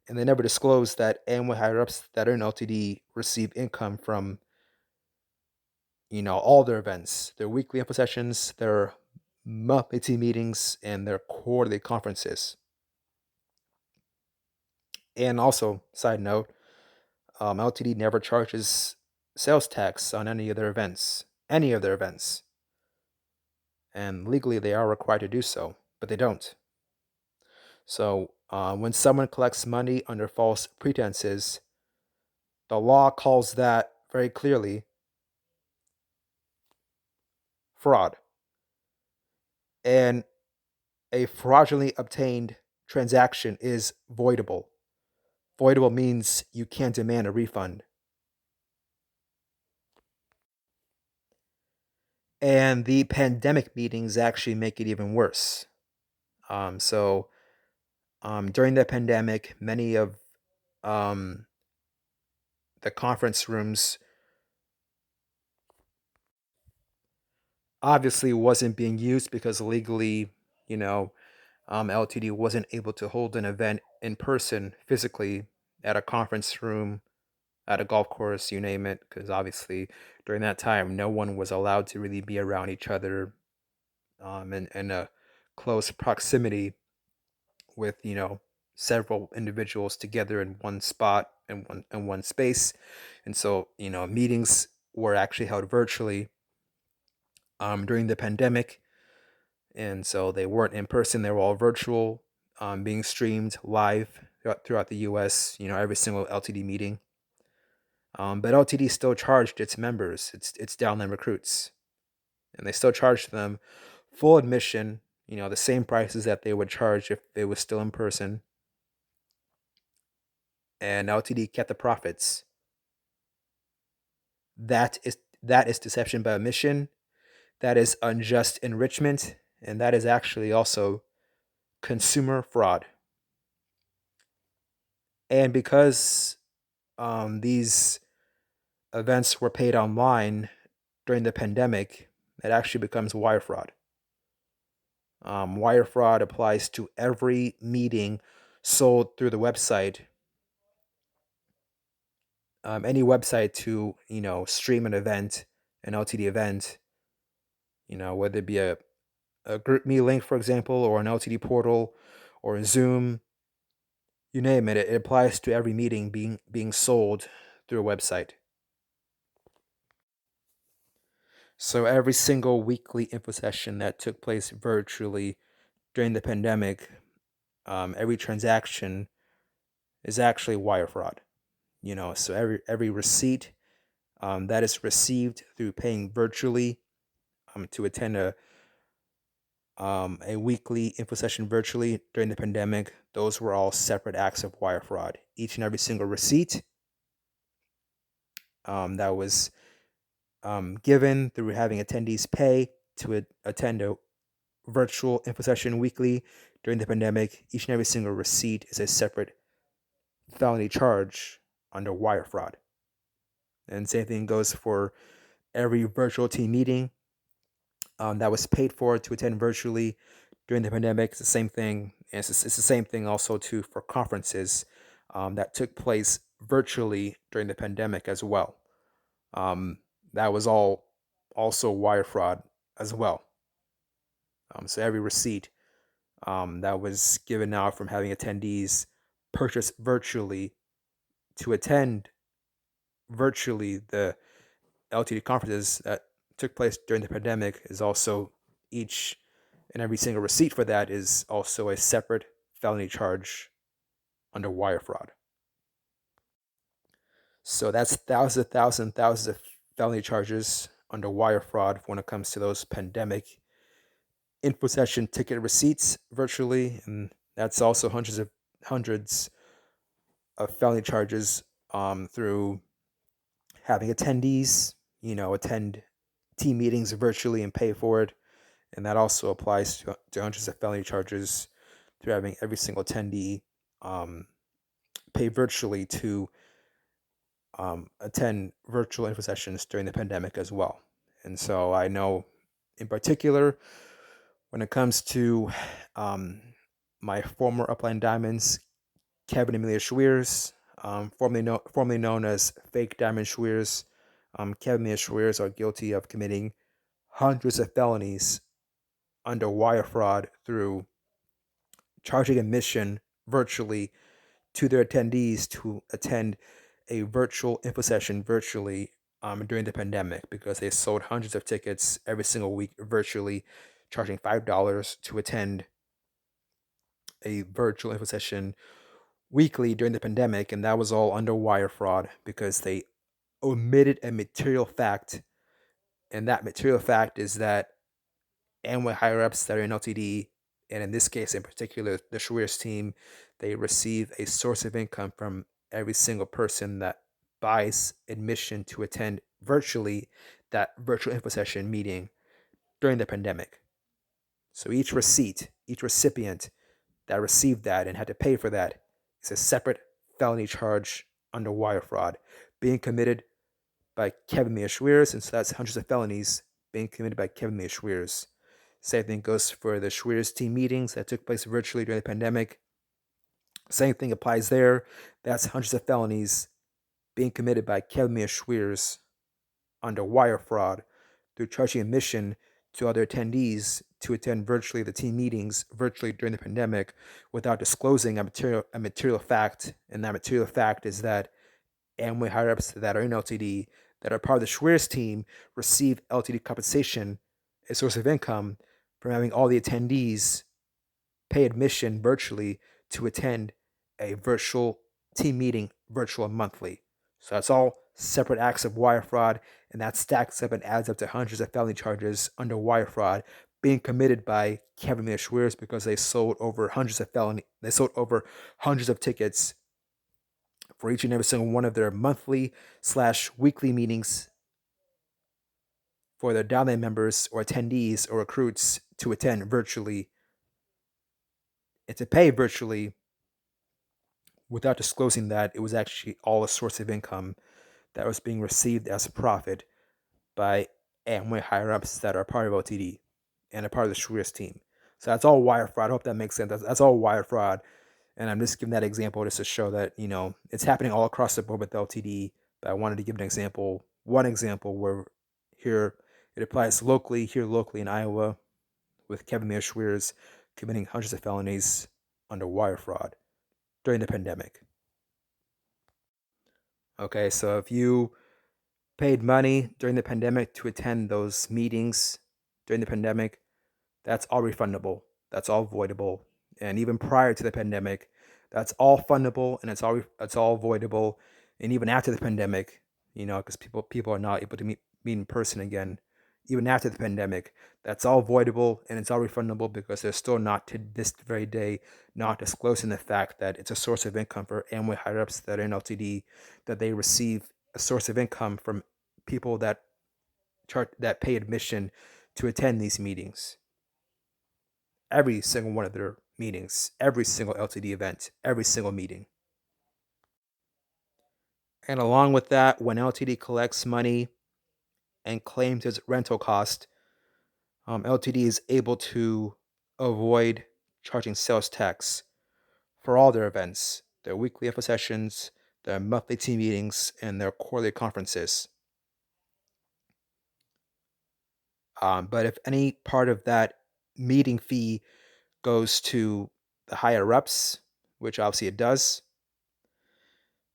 and they never disclose that Amway higher-ups that are in LTD receive income from all their events, their weekly info sessions, their monthly team meetings, and their quarterly conferences. And also, side note, LTD never charges sales tax on any of their events. And legally they are required to do so, but they don't. So when someone collects money under false pretenses, the law calls that very clearly fraud. And a fraudulently obtained transaction is voidable. Voidable means you can't demand a refund. And the pandemic meetings actually make it even worse. So during the pandemic, many of the conference rooms obviously wasn't being used because legally, LTD wasn't able to hold an event in person physically at a conference room, at a golf course, you name it, because obviously during that time, no one was allowed to really be around each other in a close proximity with, several individuals together in one spot and one space. And so, meetings were actually held virtually during the pandemic. And so they weren't in person, they were all virtual, being streamed live throughout the US, every single LTD meeting. But LTD still charged its members, its downline recruits, and they still charged them full admission, the same prices that they would charge if it was still in person. And LTD kept the profits. That is deception by omission. That is unjust enrichment, and that is actually also consumer fraud. And because these events were paid online during the pandemic, it actually becomes wire fraud. Wire fraud applies to every meeting sold through the website. Any website to stream an event, an LTD event, whether it be a GroupMe link, for example, or an LTD portal, or a Zoom, you name it. It applies to every meeting being sold through a website. So every single weekly info session that took place virtually during the pandemic, every transaction is actually wire fraud. So every receipt that is received through paying virtually to attend a weekly info session virtually during the pandemic, those were all separate acts of wire fraud. Each and every single receipt that was given through having attendees pay to attend a virtual info session weekly during the pandemic, each and every single receipt is a separate felony charge under wire fraud. And same thing goes for every virtual team meeting that was paid for to attend virtually during the pandemic. It's the same thing. And it's the same thing also too for conferences that took place virtually during the pandemic as well. That was all also wire fraud as well. So every receipt that was given out from having attendees purchase virtually to attend virtually the LTD conferences that took place during the pandemic is also each and every single receipt for that is also a separate felony charge under wire fraud. So that's thousands of felony charges under wire fraud when it comes to those pandemic info session ticket receipts virtually, and that's also hundreds of felony charges through having attendees, attend team meetings virtually and pay for it. And that also applies to hundreds of felony charges through having every single attendee pay virtually to attend virtual info sessions during the pandemic as well. And so I know in particular, when it comes to my former Upline Diamonds, Kevin and Amelia Schweers, formerly known as Fake Diamond Schweers, Kevin and Amelia Schweers are guilty of committing hundreds of felonies under wire fraud through charging admission virtually to their attendees to attend a virtual info session virtually during the pandemic, because they sold hundreds of tickets every single week virtually, charging $5 to attend a virtual info session weekly during the pandemic. And that was all under wire fraud because they omitted a material fact. And that material fact is that Amway higher ups that are in LTD, and in this case in particular, the Schweers team, they receive a source of income from every single person that buys admission to attend virtually that virtual info session meeting during the pandemic. So each recipient that received that and had to pay for that is a separate felony charge under wire fraud being committed by Kevin Mia Schweers, and so that's hundreds of felonies being committed by Kevin Mia Schweers. Same thing goes for the Schweers team meetings that took place virtually during the pandemic. Same thing applies there. That's hundreds of felonies being committed by Kevin Mia Schweers under wire fraud through charging admission to other attendees to attend virtually the team meetings virtually during the pandemic without disclosing a material fact. And that material fact is that Amway higher ups that are in LTD that are part of the Schweers team receive LTD compensation, a source of income, from having all the attendees pay admission virtually to attend a virtual team meeting, virtual and monthly. So that's all separate acts of wire fraud, and that stacks up and adds up to hundreds of felony charges under wire fraud being committed by Kevin Mia Schweers because they sold over hundreds of tickets for each and every single one of their monthly/weekly meetings for their downline members or attendees or recruits to attend virtually and to pay virtually without disclosing that it was actually all a source of income that was being received as a profit by Amway higher ups that are part of OTD and a part of the Schweers team. So that's all wire fraud. I hope that makes sense. That's all wire fraud. And I'm just giving that example just to show that, it's happening all across the board with LTD. But I wanted to give one example where here it applies locally in Iowa with Kevin Mia Schweers committing hundreds of felonies under wire fraud during the pandemic. Okay, so if you paid money during the pandemic to attend those meetings during the pandemic, that's all refundable. That's all voidable. And even prior to the pandemic, that's all fundable and it's all voidable. And even after the pandemic, because people are not able to meet in person again, even after the pandemic, that's all voidable and it's all refundable because they're still not to this very day not disclosing the fact that it's a source of income for Amway higher ups that are in LTD, that they receive a source of income from people that pay admission to attend these meetings. Every single one of their meetings, every single LTD event, every single meeting. And along with that, when LTD collects money and claims its rental cost, LTD is able to avoid charging sales tax for all their events, their weekly info sessions, their monthly team meetings, and their quarterly conferences. But if any part of that meeting fee goes to the higher ups, which obviously it does,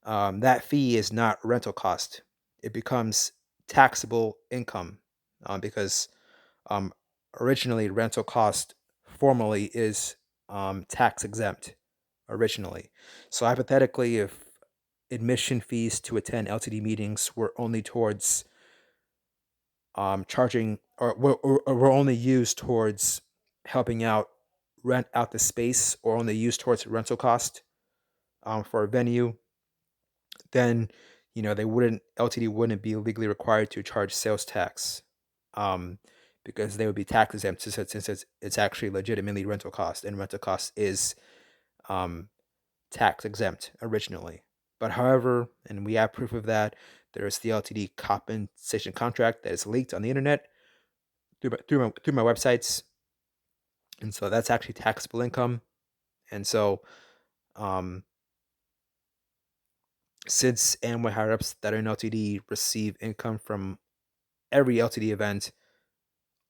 that fee is not rental cost. It becomes taxable income because um, originally rental cost formally is tax exempt originally. So hypothetically, if admission fees to attend LTD meetings were only towards charging or were only used towards helping out rent out the space or only used towards rental cost for a venue, then they wouldn't LTD wouldn't be legally required to charge sales tax because they would be tax exempt since it's actually legitimately rental cost, and rental cost is tax exempt originally. But however, and we have proof of that, there is the LTD compensation contract that is leaked on the internet through my websites, and so that's actually taxable income. And so since Amway higher ups that are in LTD receive income from every LTD event,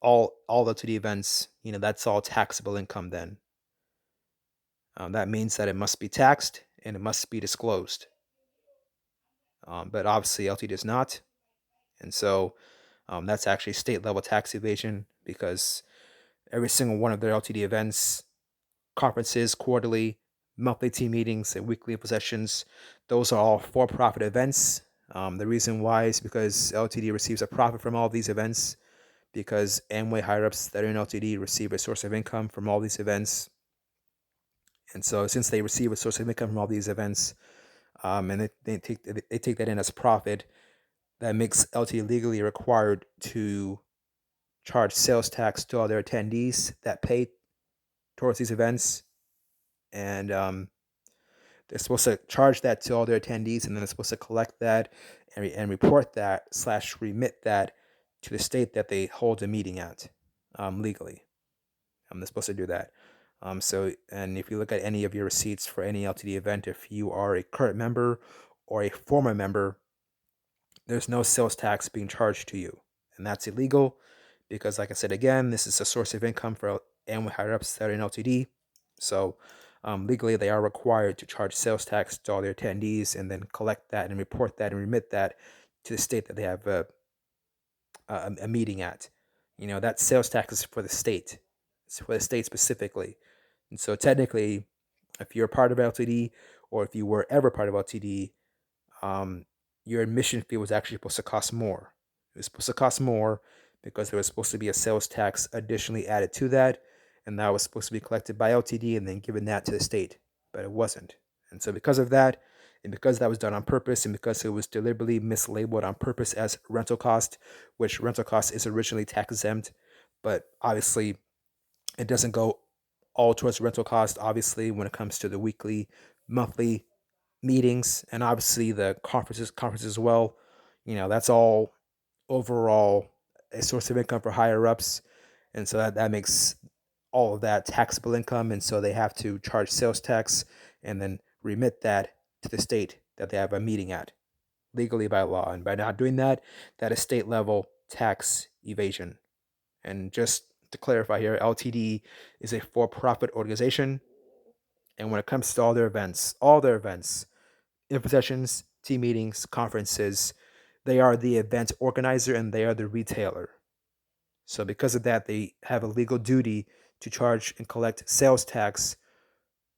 all LTD events, that's all taxable income then. That means that it must be taxed and it must be disclosed. But obviously LTD does not. And so that's actually state level tax evasion because every single one of their LTD events, conferences, quarterly, monthly team meetings, and weekly sessions, those are all for-profit events. The reason why is because LTD receives a profit from all of these events, because Amway higher-ups that are in LTD receive a source of income from all these events. And so since they receive a source of income from all these events, and they take that in as profit, that makes LTD legally required to charge sales tax to all their attendees that pay towards these events. And they're supposed to charge that to all their attendees, and then they're supposed to collect that and report that / remit that to the state that they hold a meeting at legally. They're supposed to do that. And if you look at any of your receipts for any LTD event, if you are a current member or a former member, there's no sales tax being charged to you. And that's illegal because, like I said again, this is a source of income for Amway higher ups that are in LTD. So legally, they are required to charge sales tax to all their attendees and then collect that and report that and remit that to the state that they have a meeting at. That sales tax is for the state. It's for the state specifically. And so technically, if you're a part of LTD or if you were ever part of LTD, your admission fee was actually supposed to cost more. It was supposed to cost more because there was supposed to be a sales tax additionally added to that, and that was supposed to be collected by LTD and then given that to the state, but it wasn't. And so because of that, and because that was done on purpose, and because it was deliberately mislabeled on purpose as rental cost, which rental cost is originally tax exempt, but obviously it doesn't go all towards rental cost, obviously, when it comes to the weekly, monthly meetings, and obviously the conferences as well. That's all overall a source of income for higher ups, and so that makes all of that taxable income, and so they have to charge sales tax and then remit that to the state that they have a meeting at legally by law. And by not doing that, that is state level tax evasion. And just to clarify here, LTD is a for-profit organization, and when it comes to all their events, info sessions, team meetings, conferences, they are the event organizer and they are the retailer. So because of that, they have a legal duty to charge and collect sales tax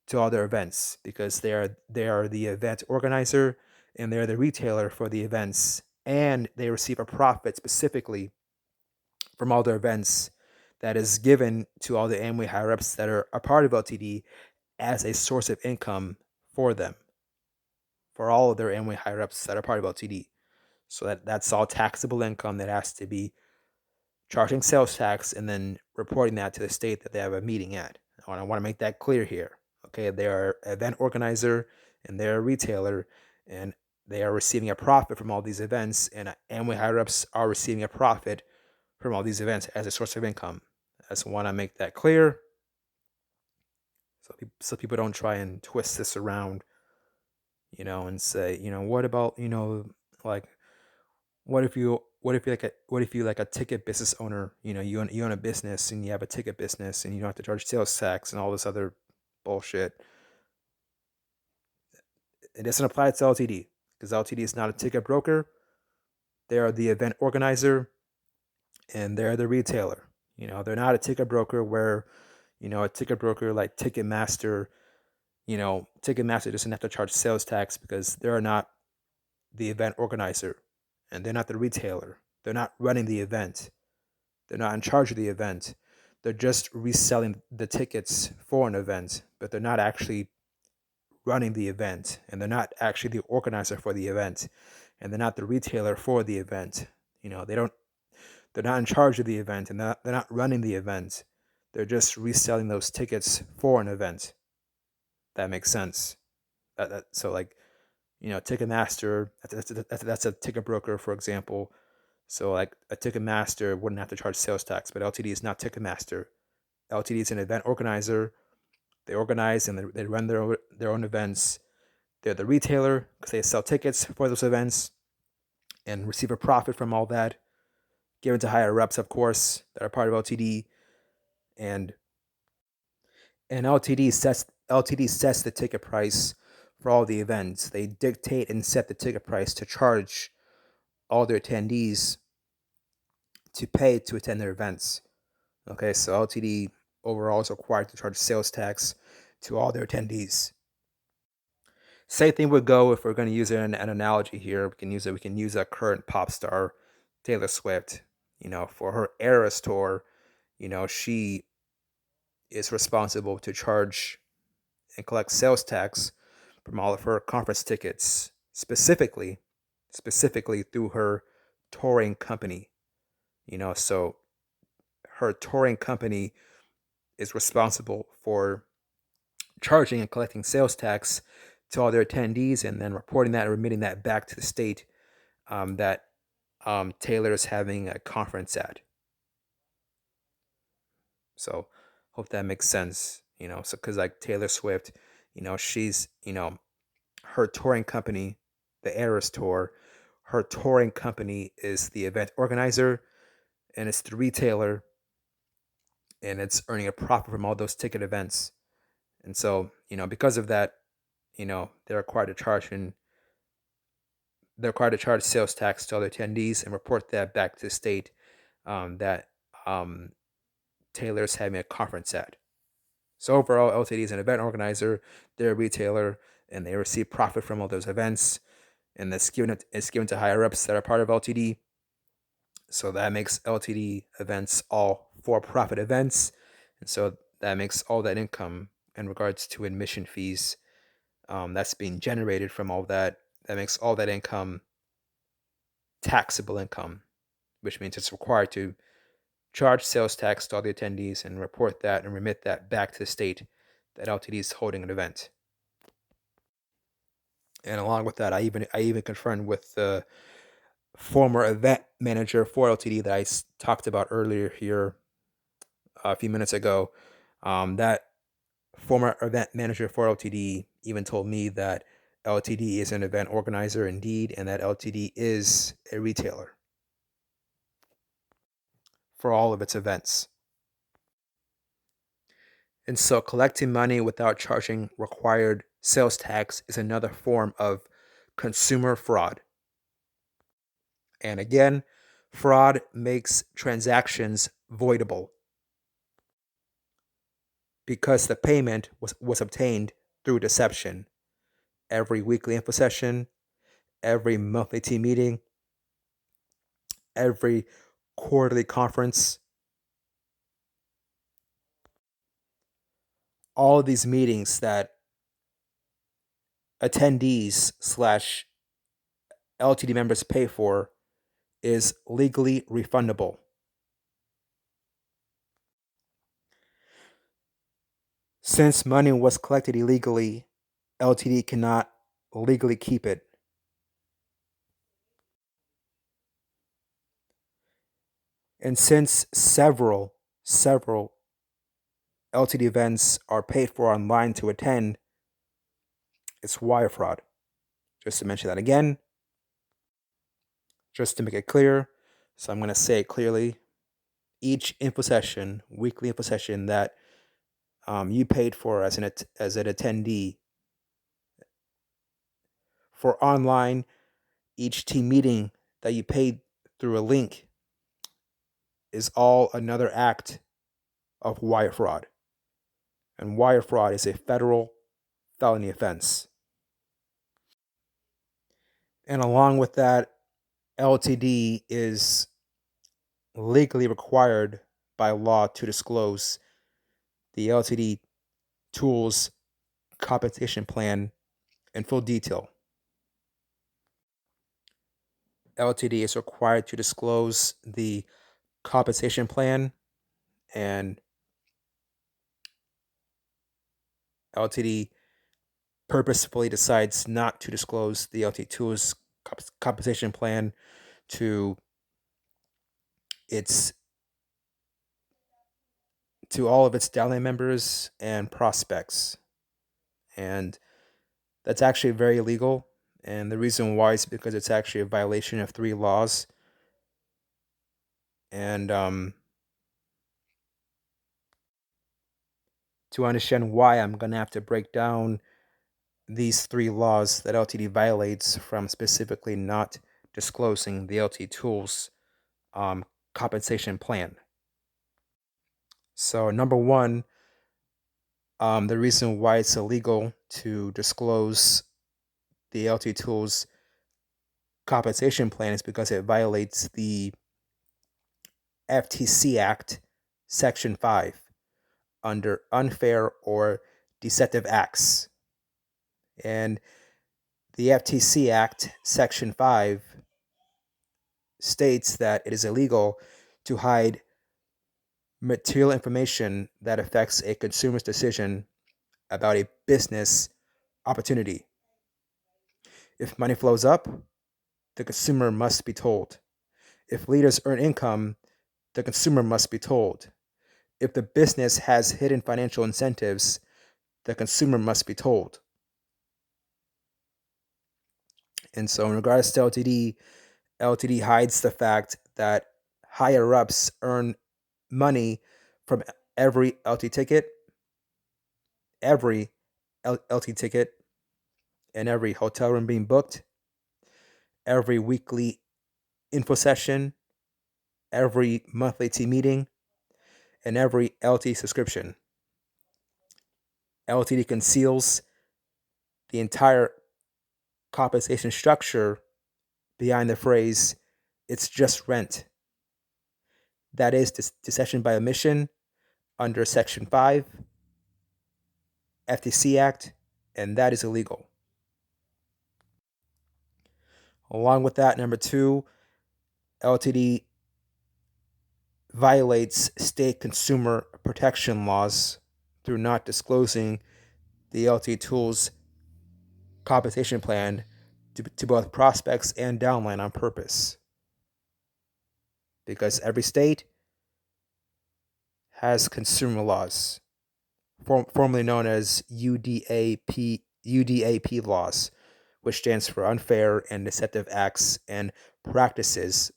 to all their events because they are the event organizer and they're the retailer for the events, and they receive a profit specifically from all their events that is given to all the Amway higher ups that are a part of LTD as a source of income for them, for all of their Amway higher ups that are part of LTD. So that's all taxable income that has to be charging sales tax and then reporting that to the state that they have a meeting at. I want to make that clear here. Okay, they are an event organizer and they're a retailer, and they are receiving a profit from all these events, and Amway higher ups are receiving a profit from all these events as a source of income. I just want to make that clear, so people don't try and twist this around, and say, what about, like, what if you like a ticket business owner, you own a business and you have a ticket business and you don't have to charge sales tax and all this other bullshit. It doesn't apply to LTD because LTD is not a ticket broker. They are the event organizer and they're the retailer. They're not a ticket broker where, a ticket broker like Ticketmaster, Ticketmaster doesn't have to charge sales tax because they're not the event organizer and they're not the retailer. They're not running the event. They're not in charge of the event. They're just reselling the tickets for an event, but they're not actually running the event, and they're not actually the organizer for the event, and they're not the retailer for the event. They're not in charge of the event, and they're not running the event. They're just reselling those tickets for an event. That makes sense. So like, Ticketmaster, that's a ticket broker, for example. So like a Ticketmaster wouldn't have to charge sales tax, but LTD is not Ticketmaster. LTD is an event organizer. They organize and they run their own events. They're the retailer because they sell tickets for those events and receive a profit from all that, given to higher reps, of course, that are part of LTD. And LTD sets the ticket price for all the events. They dictate and set the ticket price to charge all their attendees to pay to attend their events. Okay, so LTD overall is required to charge sales tax to all their attendees. Same thing would go if we're going to use an analogy here. We can use a current pop star, Taylor Swift. For her Eras tour, she is responsible to charge and collect sales tax from all of her conference tickets, specifically through her touring company. So her touring company is responsible for charging and collecting sales tax to all their attendees and then reporting that and remitting that back to the state that Taylor is having a conference at. So hope that makes sense. So because like Taylor Swift, she's, her touring company, the Eras Tour, her touring company is the event organizer and it's the retailer, and it's earning a profit from all those ticket events. And so, because of that, they're required to charge sales tax to other attendees and report that back to the state that Taylor's having a conference at. So overall, LTD is an event organizer, they're a retailer, and they receive profit from all those events, and it's given to higher ups that are part of LTD. So that makes LTD events all for-profit events, and so that makes all that income in regards to admission fees that's being generated from all that. That makes all that income taxable income, which means it's required to charge sales tax to all the attendees and report that and remit that back to the state that LTD is holding an event. And along with that, I even confirmed with the former event manager for LTD that I talked about earlier here a few minutes ago. That former event manager for LTD even told me that LTD is an event organizer indeed, and that LTD is a retailer for all of its events. And so collecting money without charging required sales tax is another form of consumer fraud. And again, fraud makes transactions voidable because the payment was obtained through deception. Every weekly info session, every monthly team meeting, every quarterly conference, all of these meetings that attendees slash LTD members pay for is legally refundable. Since money was collected illegally, LTD cannot legally keep it. And since several LTD events are paid for online to attend, it's wire fraud. Just to mention that again, just to make it clear. So I'm going to say it clearly. Each info session, weekly info session that you paid for as an attendee, for online, each team meeting that you paid through a link is all another act of wire fraud. And wire fraud is a federal felony offense. And along with that, LTD is legally required by law to disclose the LTD tools compensation plan in full detail. LTD is required to disclose the compensation plan, and LTD purposefully decides not to disclose the LTD tools compensation plan to all of its downline members and prospects. And that's actually very illegal. And the reason why is because it's actually a violation of 3 laws. And to understand why, I'm going to have to break down these 3 laws that LTD violates from specifically not disclosing the LTD tools compensation plan. So number 1, the reason why it's illegal to disclose the LTD tools compensation plan is because it violates the FTC Act, Section 5, under unfair or deceptive acts. And the FTC Act, Section 5, states that it is illegal to hide material information that affects a consumer's decision about a business opportunity. If money flows up, the consumer must be told. If leaders earn income, the consumer must be told. If the business has hidden financial incentives, the consumer must be told. And so in regards to LTD, LTD hides the fact that higher ups earn money from every LT ticket, and every hotel room being booked, every weekly info session, every monthly team meeting, and every LT subscription. LTD conceals the entire compensation structure behind the phrase, "it's just rent." That is deception by omission under Section 5, FTC Act, and that is illegal. Along with that, number 2, LTD violates state consumer protection laws through not disclosing the LTD tools compensation plan to both prospects and downline on purpose. Because every state has consumer laws, formerly known as UDAP laws, which stands for Unfair and Deceptive Acts and Practices.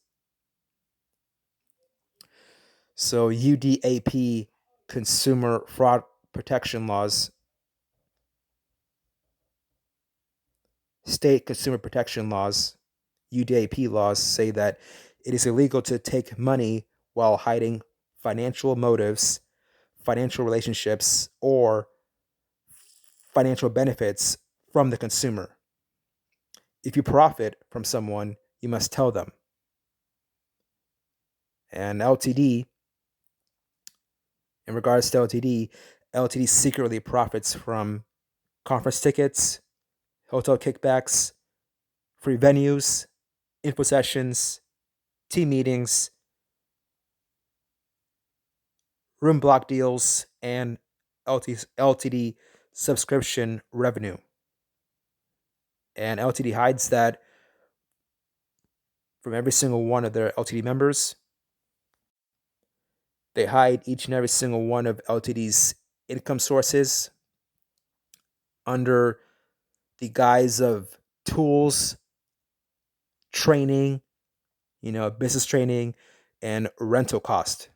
So UDAP, Consumer Fraud Protection Laws, State Consumer Protection Laws, WWDB laws say that it is illegal to take money while hiding financial motives, financial relationships, or financial benefits from the consumer. If you profit from someone, you must tell them. And LTD, in regards to LTD secretly profits from conference tickets, hotel kickbacks, free venues, info sessions, team meetings, room block deals, and LTD subscription revenue. And LTD hides that from every single one of their LTD members. They hide each and every single one of LTD's income sources under the guise of tools, training, business training, and rental cost.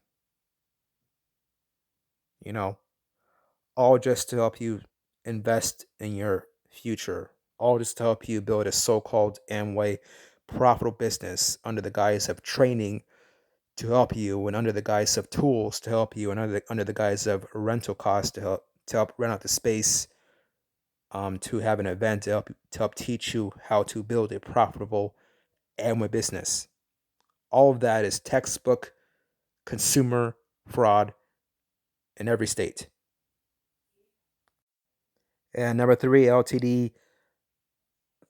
All just to help you invest in your future, all just to help you build a so-called Amway profitable business under the guise of training to help you, and under the guise of tools to help you, and under the guise of rental costs to help rent out the space, to have an event to help teach you how to build a profitable Amway business. All of that is textbook consumer fraud in every state. And number 3, LTD,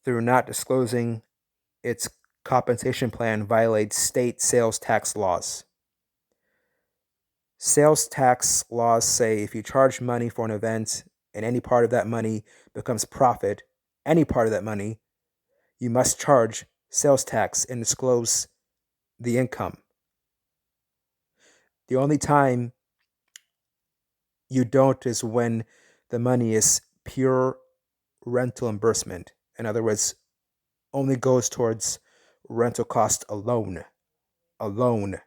through not disclosing its compensation plan, violates state sales tax laws. Sales tax laws say if you charge money for an event and any part of that money becomes profit, any part of that money, you must charge sales tax and disclose the income. The only time you don't is when the money is pure rental reimbursement. In other words, only goes towards rental cost alone. And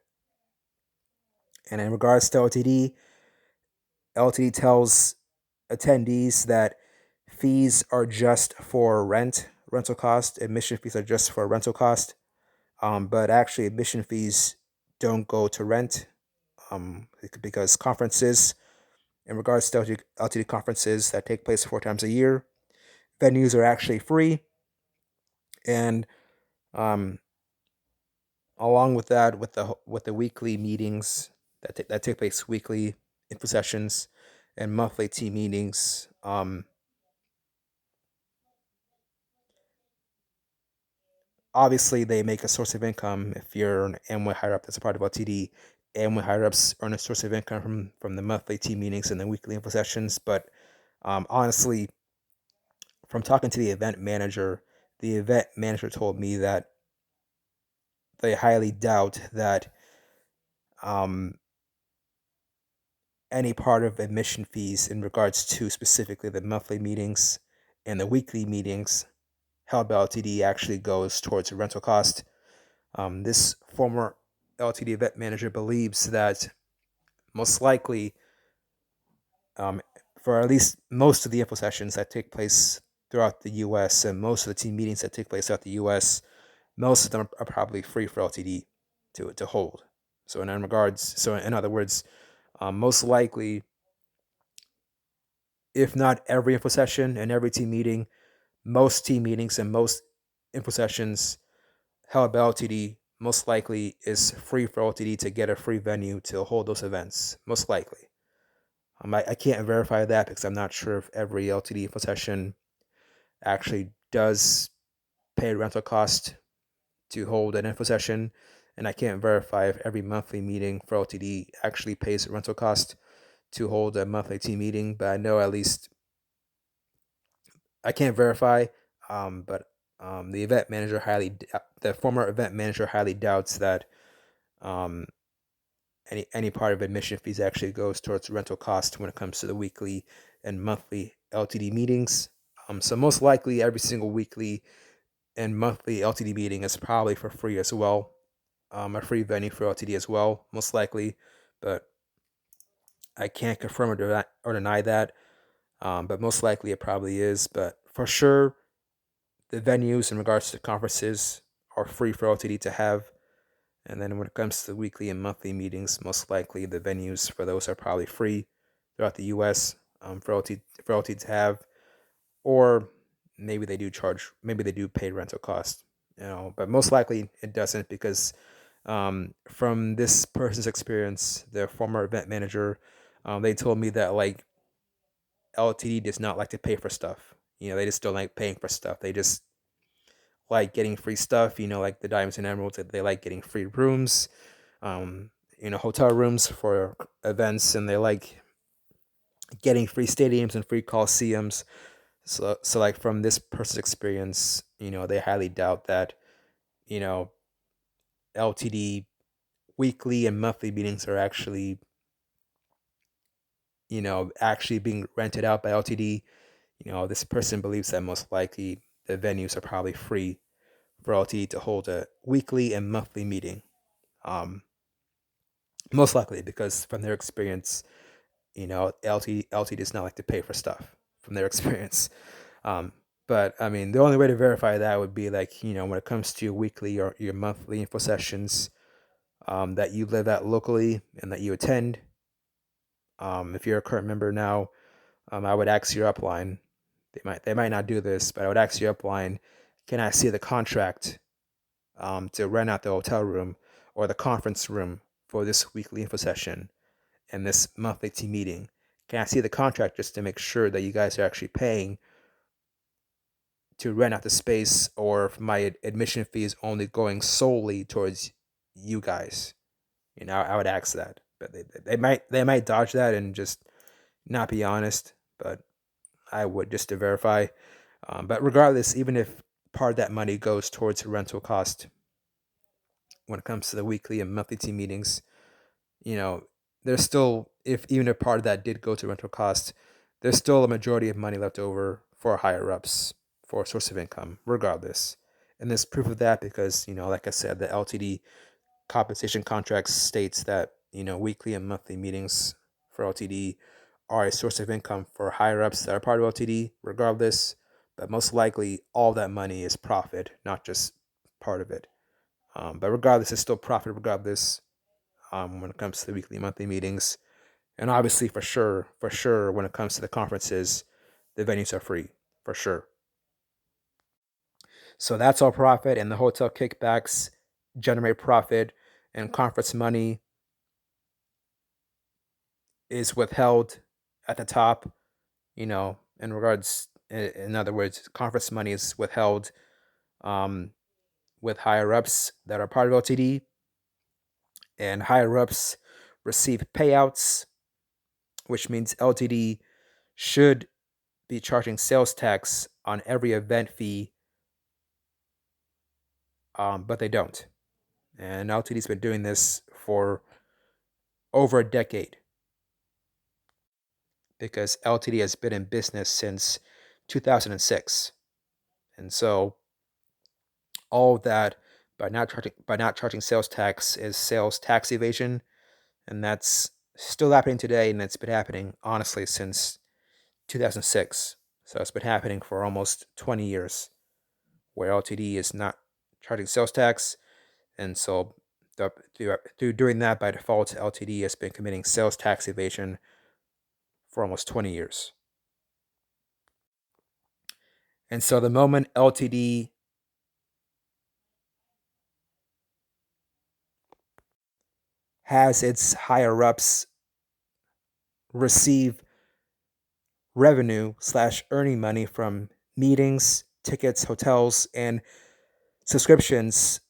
in regards to LTD tells attendees that fees are just for rental cost. Admission fees are just for rental cost. But actually, admission fees don't go to rent, because conferences, in regards to LTD conferences that take place 4 times a year, venues are actually free. And along with that, with the weekly meetings that take place weekly, info sessions, and monthly team meetings, obviously they make a source of income. If you're an Amway higher up that's a part of LTD, Amway higher ups earn a source of income from the monthly team meetings and the weekly info sessions. But honestly, from talking to the event manager told me that they highly doubt that any part of admission fees in regards to specifically the monthly meetings and the weekly meetings held by LTD actually goes towards a rental cost. This former LTD event manager believes that most likely, for at least most of the info sessions that take place throughout the U.S. and most of the team meetings that take place throughout the U.S., most of them are probably free for LTD to hold. So in other words, most likely, if not every info session and every team meeting, most team meetings and most info sessions held by LTD most likely is free for LTD to get a free venue to hold those events. Most likely. I can't verify that because I'm not sure if every LTD info session actually does pay rental cost to hold an info session, and I can't verify if every monthly meeting for LTD actually pays rental cost to hold a monthly team meeting. But I know at least I can't verify, but the former event manager highly doubts that any part of admission fees actually goes towards rental cost when it comes to the weekly and monthly LTD meetings. So most likely every single weekly and monthly LTD meeting is probably for free as well. A free venue for LTD as well, most likely, but I can't confirm or deny that. But most likely it probably is. But for sure, the venues in regards to conferences are free for LTD to have. And then when it comes to weekly and monthly meetings, most likely the venues for those are probably free throughout the U.S. For LTD to have, or maybe they do pay rental cost, but most likely it doesn't, because from this person's experience, their former event manager, they told me that like LTD does not like to pay for stuff. They just don't like paying for stuff. They just like getting free stuff. Like the Diamonds and Emeralds, they like getting free rooms, hotel rooms for events, and they like getting free stadiums and free coliseums. So like from this person's experience, they highly doubt that, LTD weekly and monthly meetings are actually being rented out by LTD. This person believes that most likely the venues are probably free for LTD to hold a weekly and monthly meeting. Most likely because from their experience, LTD does not like to pay for stuff from their experience. But I mean, the only way to verify that would be like, when it comes to your weekly or your monthly info sessions, that you live at locally and that you attend. If you're a current member now, I would ask your upline. They might not do this, but I would ask your upline, can I see the contract to rent out the hotel room or the conference room for this weekly info session and this monthly team meeting? Can I see the contract just to make sure that you guys are actually paying to rent out the space, or if my admission fee is only going solely towards you guys? I would ask that, but they might dodge that and just not be honest. But I would, just to verify. But regardless, even if part of that money goes towards rental cost, when it comes to the weekly and monthly team meetings, there's still, even if part of that did go to rental cost, there's still a majority of money left over for higher ups for a source of income, regardless. And there's proof of that because, like I said, the LTD compensation contract states that, weekly and monthly meetings for LTD are a source of income for higher ups that are part of LTD, regardless. But most likely, all that money is profit, not just part of it. But regardless, it's still profit regardless, when it comes to the weekly and monthly meetings. And obviously, for sure, when it comes to the conferences, the venues are free, for sure. So that's all profit, and the hotel kickbacks generate profit, and conference money is withheld at the top. In other words, conference money is withheld with higher ups that are part of LTD, and higher ups receive payouts, which means LTD should be charging sales tax on every event fee, but they don't. And LTD's been doing this for over a decade, because LTD has been in business since 2006. And so all of that, by not charging sales tax, is sales tax evasion, and that's still happening today, and it's been happening honestly since 2006. So it's been happening for almost 20 years, where LTD is not charging sales tax, and so through doing that by default, LTD has been committing sales tax evasion for almost 20 years. And so the moment LTD has its higher ups receive revenue / earning money from meetings, tickets, hotels, and subscriptions,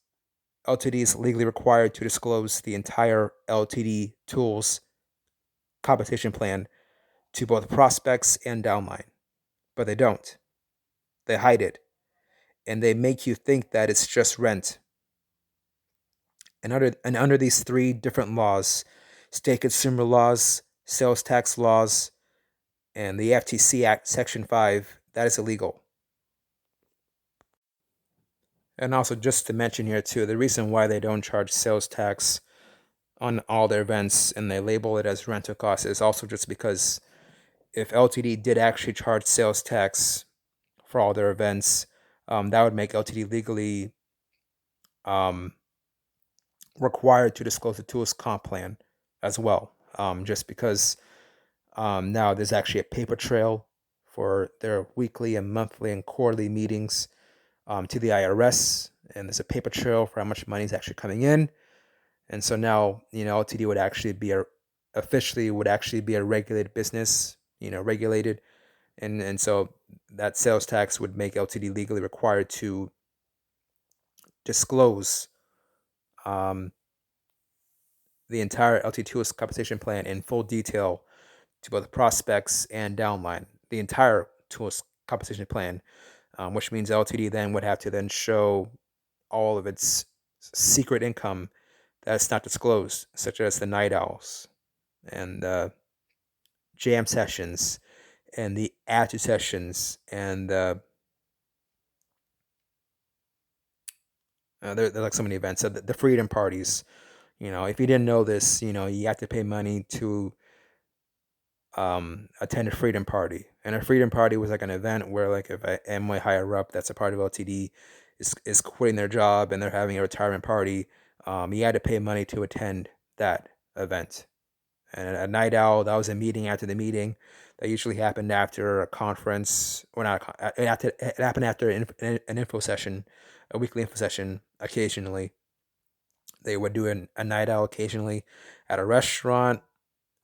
LTD is legally required to disclose the entire LTD tools compensation plan to both prospects and downline. But they don't. They hide it. And they make you think that it's just rent. And under these three different laws, state consumer laws, sales tax laws, and the FTC Act Section 5, that is illegal. And also, just to mention here too, the reason why they don't charge sales tax on all their events and they label it as rental costs is also just because if LTD did actually charge sales tax for all their events, that would make LTD legally required to disclose the tools comp plan as well, just because now there's actually a paper trail for their weekly and monthly and quarterly meetings to the IRS, and there's a paper trail for how much money is actually coming in. And so now, LTD would actually be officially would actually be a regulated business, regulated. And so that sales tax would make LTD legally required to disclose the entire LTD tools compensation plan in full detail to both prospects and downline, the entire tools compensation plan, which means LTD then would have to then show all of its secret income that's not disclosed, such as the night owls and jam sessions and the attitude sessions and there are like so many events. So the freedom parties, if you didn't know this, you have to pay money to attend a freedom party. And a freedom party was like an event where, like, if an Amway higher up that's a part of LTD is quitting their job and they're having a retirement party, you had to pay money to attend that event. And a night owl, that was a meeting after the meeting. That usually happened after a conference, or not. It happened after an info session, a weekly info session. Occasionally, they would do a night owl occasionally at a restaurant,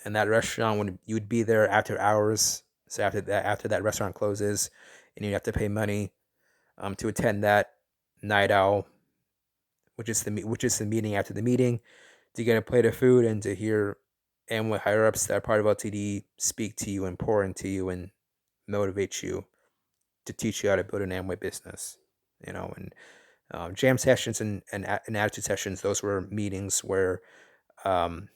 and that restaurant you'd be there after hours. So after that restaurant closes, and you have to pay money to attend that night owl, which is the meeting after the meeting, to get a plate of food and to hear Amway higher ups that are part of LTD speak to you and pour into you and motivate you to teach you how to build an Amway business. And jam sessions and attitude sessions, those were meetings where an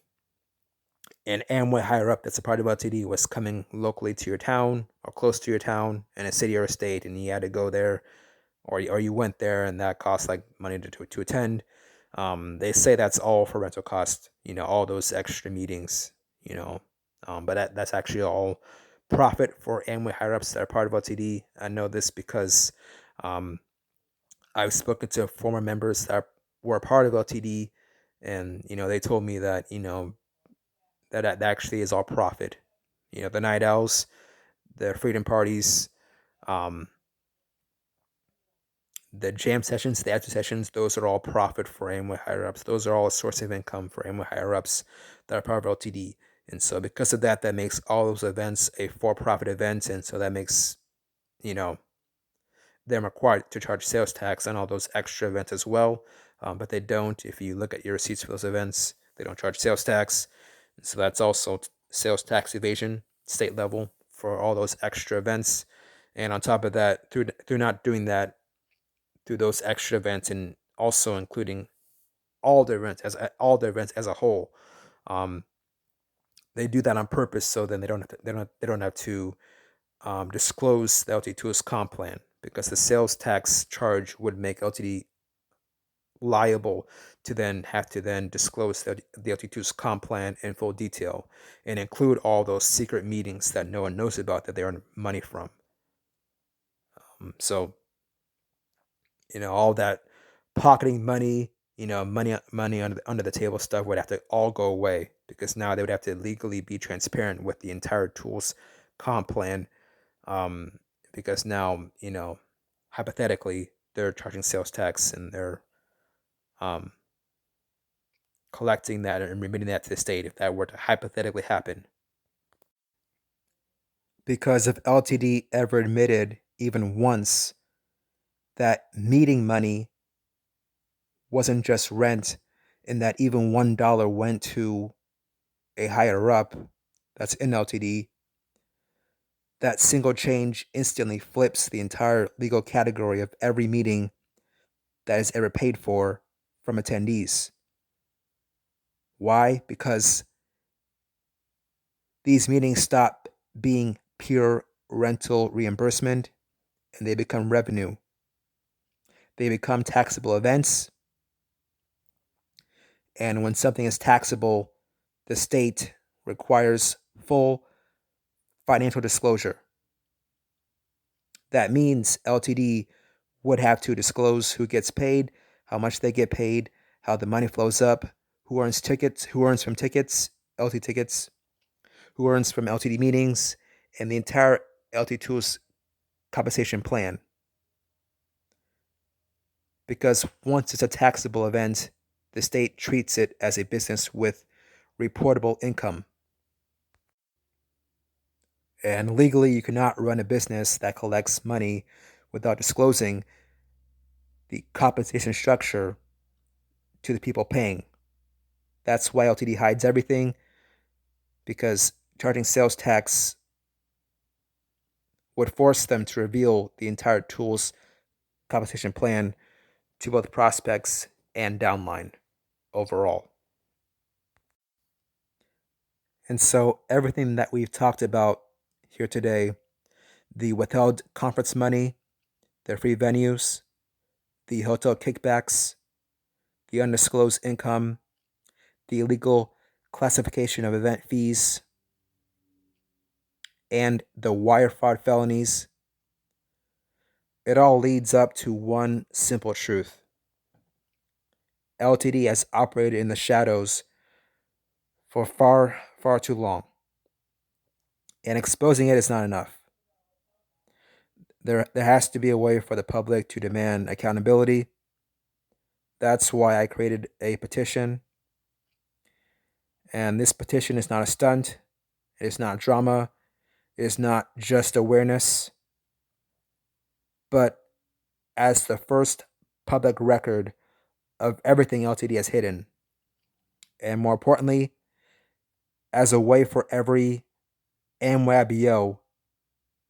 Amway higher up that's a part of LTD was coming locally to your town or close to your town in a city or a state, and you had to go there, or you went there, and that cost like money to attend. They say that's all for rental cost, all those extra meetings, but that's actually all profit for Amway higher ups that are part of LTD. I know this because I've spoken to former members that were a part of LTD, and they told me that that actually is all profit. The night owls, the freedom parties, the jam sessions, the after sessions, those are all profit for Amway higher ups. Those are all a source of income for Amway higher ups that are part of LTD. And so because of that, that makes all those events a for-profit event. And so that makes, them required to charge sales tax on all those extra events as well. But they don't. If you look at your receipts for those events, they don't charge sales tax. And so that's also sales tax evasion, state level, for all those extra events. And on top of that, through not doing that, through those extra events, and also including all the events as a whole, they do that on purpose, so then they don't have to disclose the LTD2's comp plan, because the sales tax charge would make LTD liable to then have to then disclose the LTD2's comp plan in full detail and include all those secret meetings that no one knows about that they earn money from. So all that pocketing money, money under the table stuff would have to all go away, because now they would have to legally be transparent with the entire tools comp plan, because now hypothetically they're charging sales tax and they're collecting that and remitting that to the state if that were to hypothetically happen. Because if LTD ever admitted even once that meeting money wasn't just rent, and that even $1 went to a higher up that's in LTD, that single change instantly flips the entire legal category of every meeting that is ever paid for from attendees. Why? Because these meetings stop being pure rental reimbursement and they become revenue. They become taxable events. And when something is taxable, the state requires full financial disclosure. That means LTD would have to disclose who gets paid, how much they get paid, how the money flows up, who earns from tickets, LT tickets, who earns from LTD meetings, and the entire LT Tools compensation plan. Because once it's a taxable event, the state treats it as a business with reportable income. And legally, you cannot run a business that collects money without disclosing the compensation structure to the people paying. That's why LTD hides everything, because charging sales tax would force them to reveal the entire Tools compensation plan to both prospects and downline overall. And so everything that we've talked about here today, the withheld conference money, the free venues, the hotel kickbacks, the undisclosed income, the illegal classification of event fees, and the wire fraud felonies, it all leads up to one simple truth. LTD has operated in the shadows for far, far too long, and exposing it is not enough. There has to be a way for the public to demand accountability. That's why I created a petition. And this petition is not a stunt. It is not drama. It is not just awareness. But as the first public record of everything LTD has hidden. And more importantly, as a way for every Amway IBO,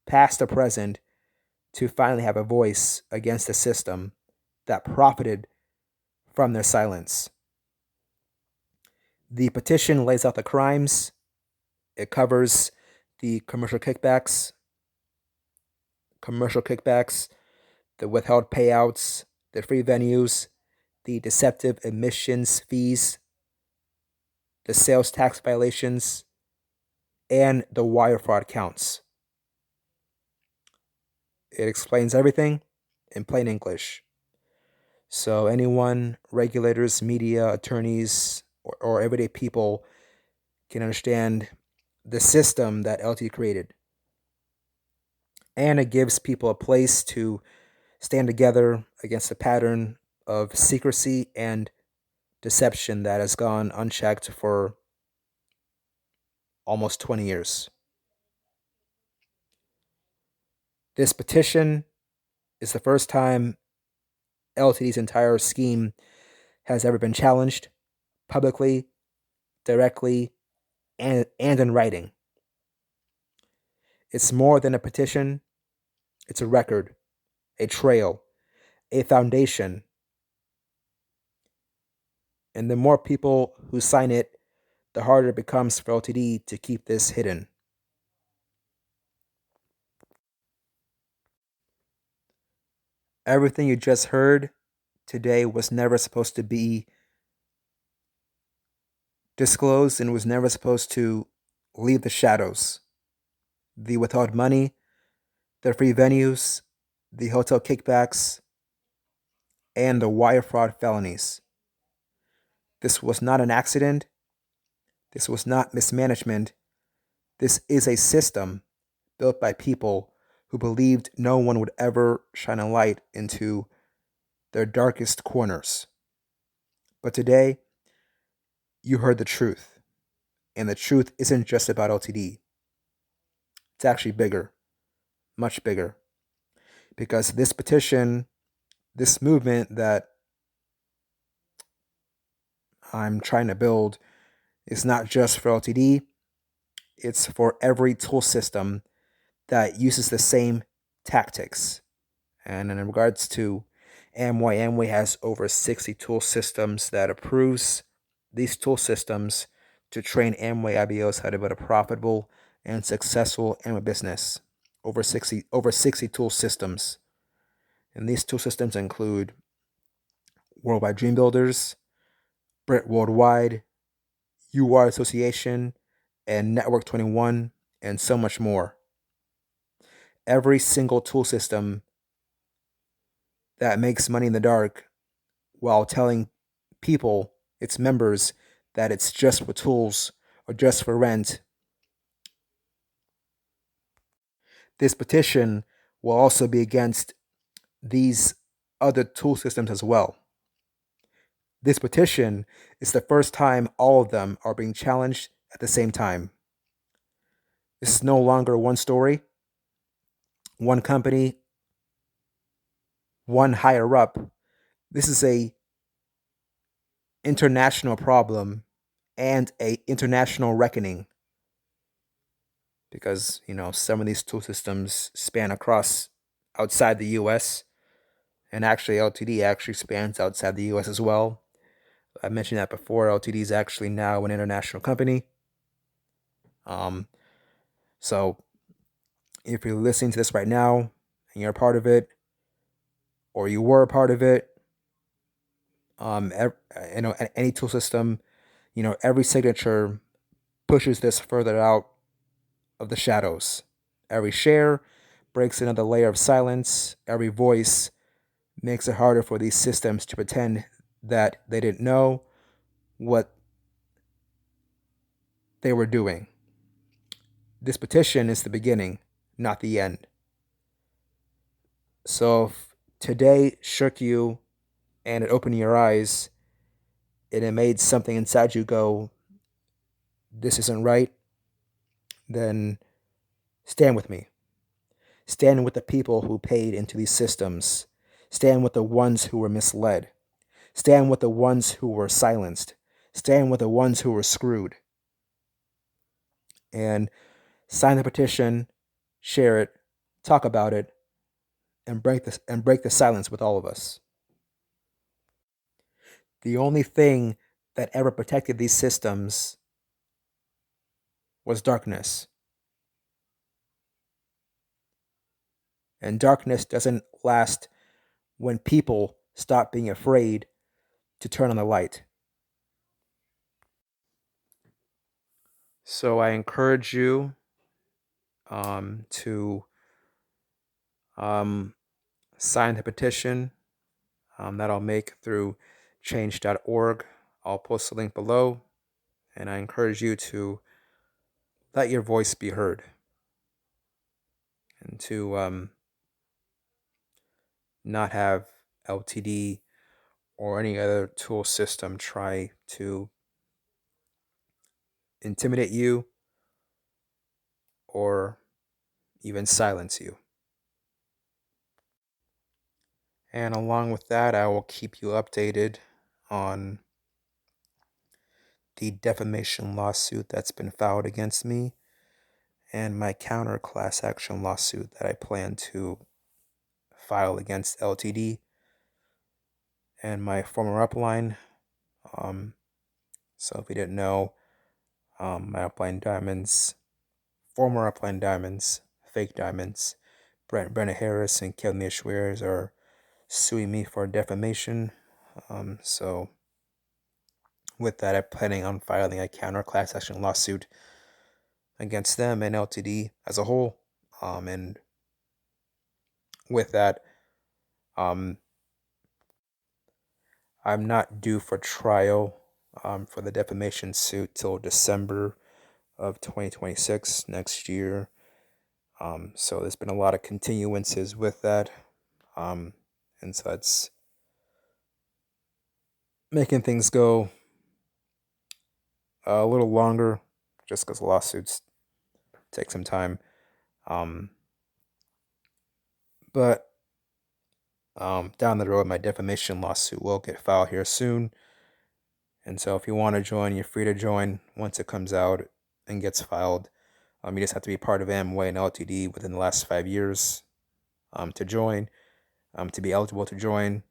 past or present, to finally have a voice against a system that profited from their silence. The petition lays out the crimes. It covers the commercial kickbacks, the withheld payouts, the free venues, the deceptive admissions fees, the sales tax violations, and the wire fraud counts. It explains everything in plain English. So anyone, regulators, media, attorneys, or everyday people can understand the system that LT created. And it gives people a place to stand together against a pattern of secrecy and deception that has gone unchecked for almost 20 years. This petition is the first time LTD's entire scheme has ever been challenged publicly, directly, and in writing. It's more than a petition. It's a record, a trail, a foundation. And the more people who sign it, the harder it becomes for LTD to keep this hidden. Everything you just heard today was never supposed to be disclosed and was never supposed to leave the shadows. The withheld money, the free venues, the hotel kickbacks, and the wire fraud felonies. This was not an accident. This was not mismanagement. This is a system built by people who believed no one would ever shine a light into their darkest corners. But today, you heard the truth. And the truth isn't just about LTD. It's actually bigger, much bigger. Because this petition, this movement that I'm trying to build is not just for LTD, it's for every tool system that uses the same tactics. And in regards to Amway has over 60 tool systems that approves these tool systems to train Amway IBOs how to build a profitable and successful Amway business. Over 60 tool systems. And these tool systems include Worldwide Dream Builders, Brit Worldwide, UR Association, and Network 21, and so much more. Every single tool system that makes money in the dark while telling people, its members, that it's just for tools or just for rent. This petition will also be against these other tool systems as well. This petition is the first time all of them are being challenged at the same time. This is no longer one story, one company, one higher up. This is a international problem and a international reckoning, because some of these tool systems span across outside the US, and actually LTD actually spans outside the US as well. I mentioned that before. LTD is actually now an international company. So if you're listening to this right now and you're a part of it, or you were a part of it, any tool system, every signature pushes this further out of the shadows. Every share breaks another layer of silence. Every voice makes it harder for these systems to pretend that they didn't know what they were doing. This petition is the beginning, not the end. So if today shook you and it opened your eyes and it made something inside you go, this isn't right, then stand with me. Stand with the people who paid into these systems. Stand with the ones who were misled. Stand with the ones who were silenced. Stand with the ones who were screwed. And sign the petition, share it, talk about it, and break the silence with all of us. The only thing that ever protected these systems was darkness. And darkness doesn't last when people stop being afraid to turn on the light. So I encourage you to sign the petition that I'll make through change.org. I'll post the link below, and I encourage you to let your voice be heard and to not have LTD or any other tool system try to intimidate you or even silence you. And along with that, I will keep you updated on the defamation lawsuit that's been filed against me and my counter class action lawsuit that I plan to file against LTD and my former upline. So if you didn't know, my upline diamonds, former upline diamonds, fake diamonds, Brenna Harris and Kevin Schweers are suing me for defamation. So with that, I'm planning on filing a counter class action lawsuit against them and LTD as a whole. And with that, I'm not due for trial for the defamation suit till December of 2026, next year. So there's been a lot of continuances with that. And so it's making things go a little longer just because lawsuits take some time. But down the road, my defamation lawsuit will get filed here soon. And so if you want to join, you're free to join once it comes out and gets filed. You just have to be part of Amway and LTD within the last 5 years to join, to be eligible to join.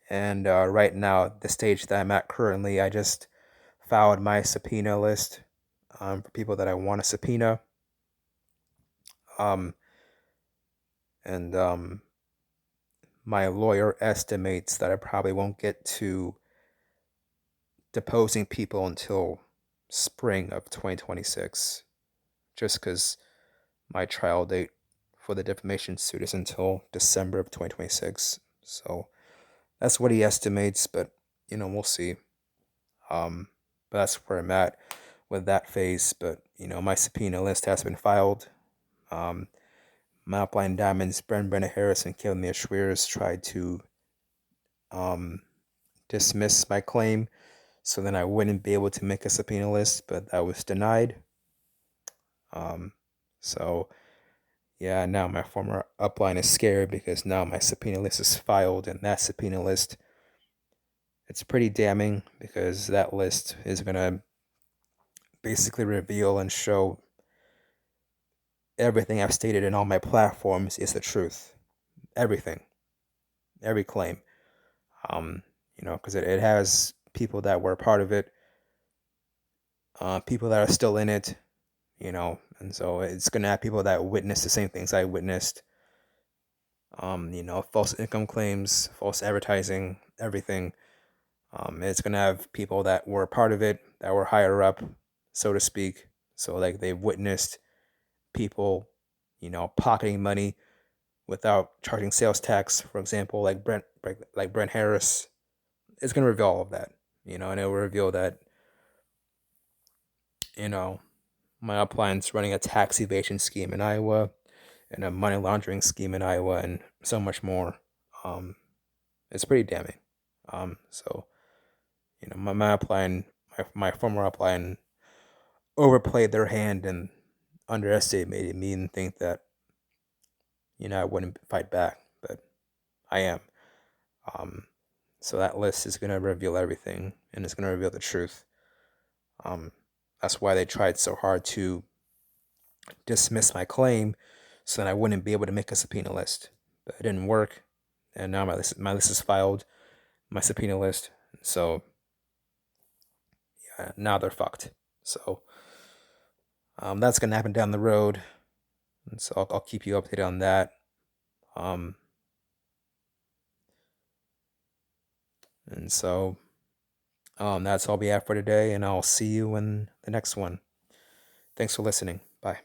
And right now, the stage that I'm at currently, I just filed my subpoena list for people that I want to subpoena. And my lawyer estimates that I probably won't get to deposing people until spring of 2026, just because my trial date for the defamation suit is until December of 2026. So That's what he estimates, but we'll see. But that's where I'm at with that phase. But my subpoena list has been filed. My upline diamonds, Brenna Harris and Kevin Schweers tried to dismiss my claim, so then I wouldn't be able to make a subpoena list, but that was denied. So yeah, now my former upline is scared because now my subpoena list is filed, and that subpoena list, it's pretty damning because that list is gonna basically reveal and show everything I've stated in all my platforms is the truth. Everything, every claim. Because it has people that were part of it, people that are still in it, and so it's gonna have people that witnessed the same things I witnessed. False income claims, false advertising, everything. It's gonna have people that were part of it, that were higher up, so to speak. So like they've witnessed people, pocketing money without charging sales tax, for example, like Brent Harris. It's gonna reveal all of that, and it will reveal that, my upline's running a tax evasion scheme in Iowa and a money laundering scheme in Iowa and so much more. It's pretty damning. So my upline, my former upline, overplayed their hand and underestimated me and think that I wouldn't fight back, but I am. So that list is gonna reveal everything, and it's gonna reveal the truth. That's why they tried so hard to dismiss my claim, so that I wouldn't be able to make a subpoena list. But it didn't work, and now my list is filed, my subpoena list. So yeah, now they're fucked. So that's gonna happen down the road, and so I'll keep you updated on that. And so that's all we have for today, and I'll see you in the next one. Thanks for listening. Bye.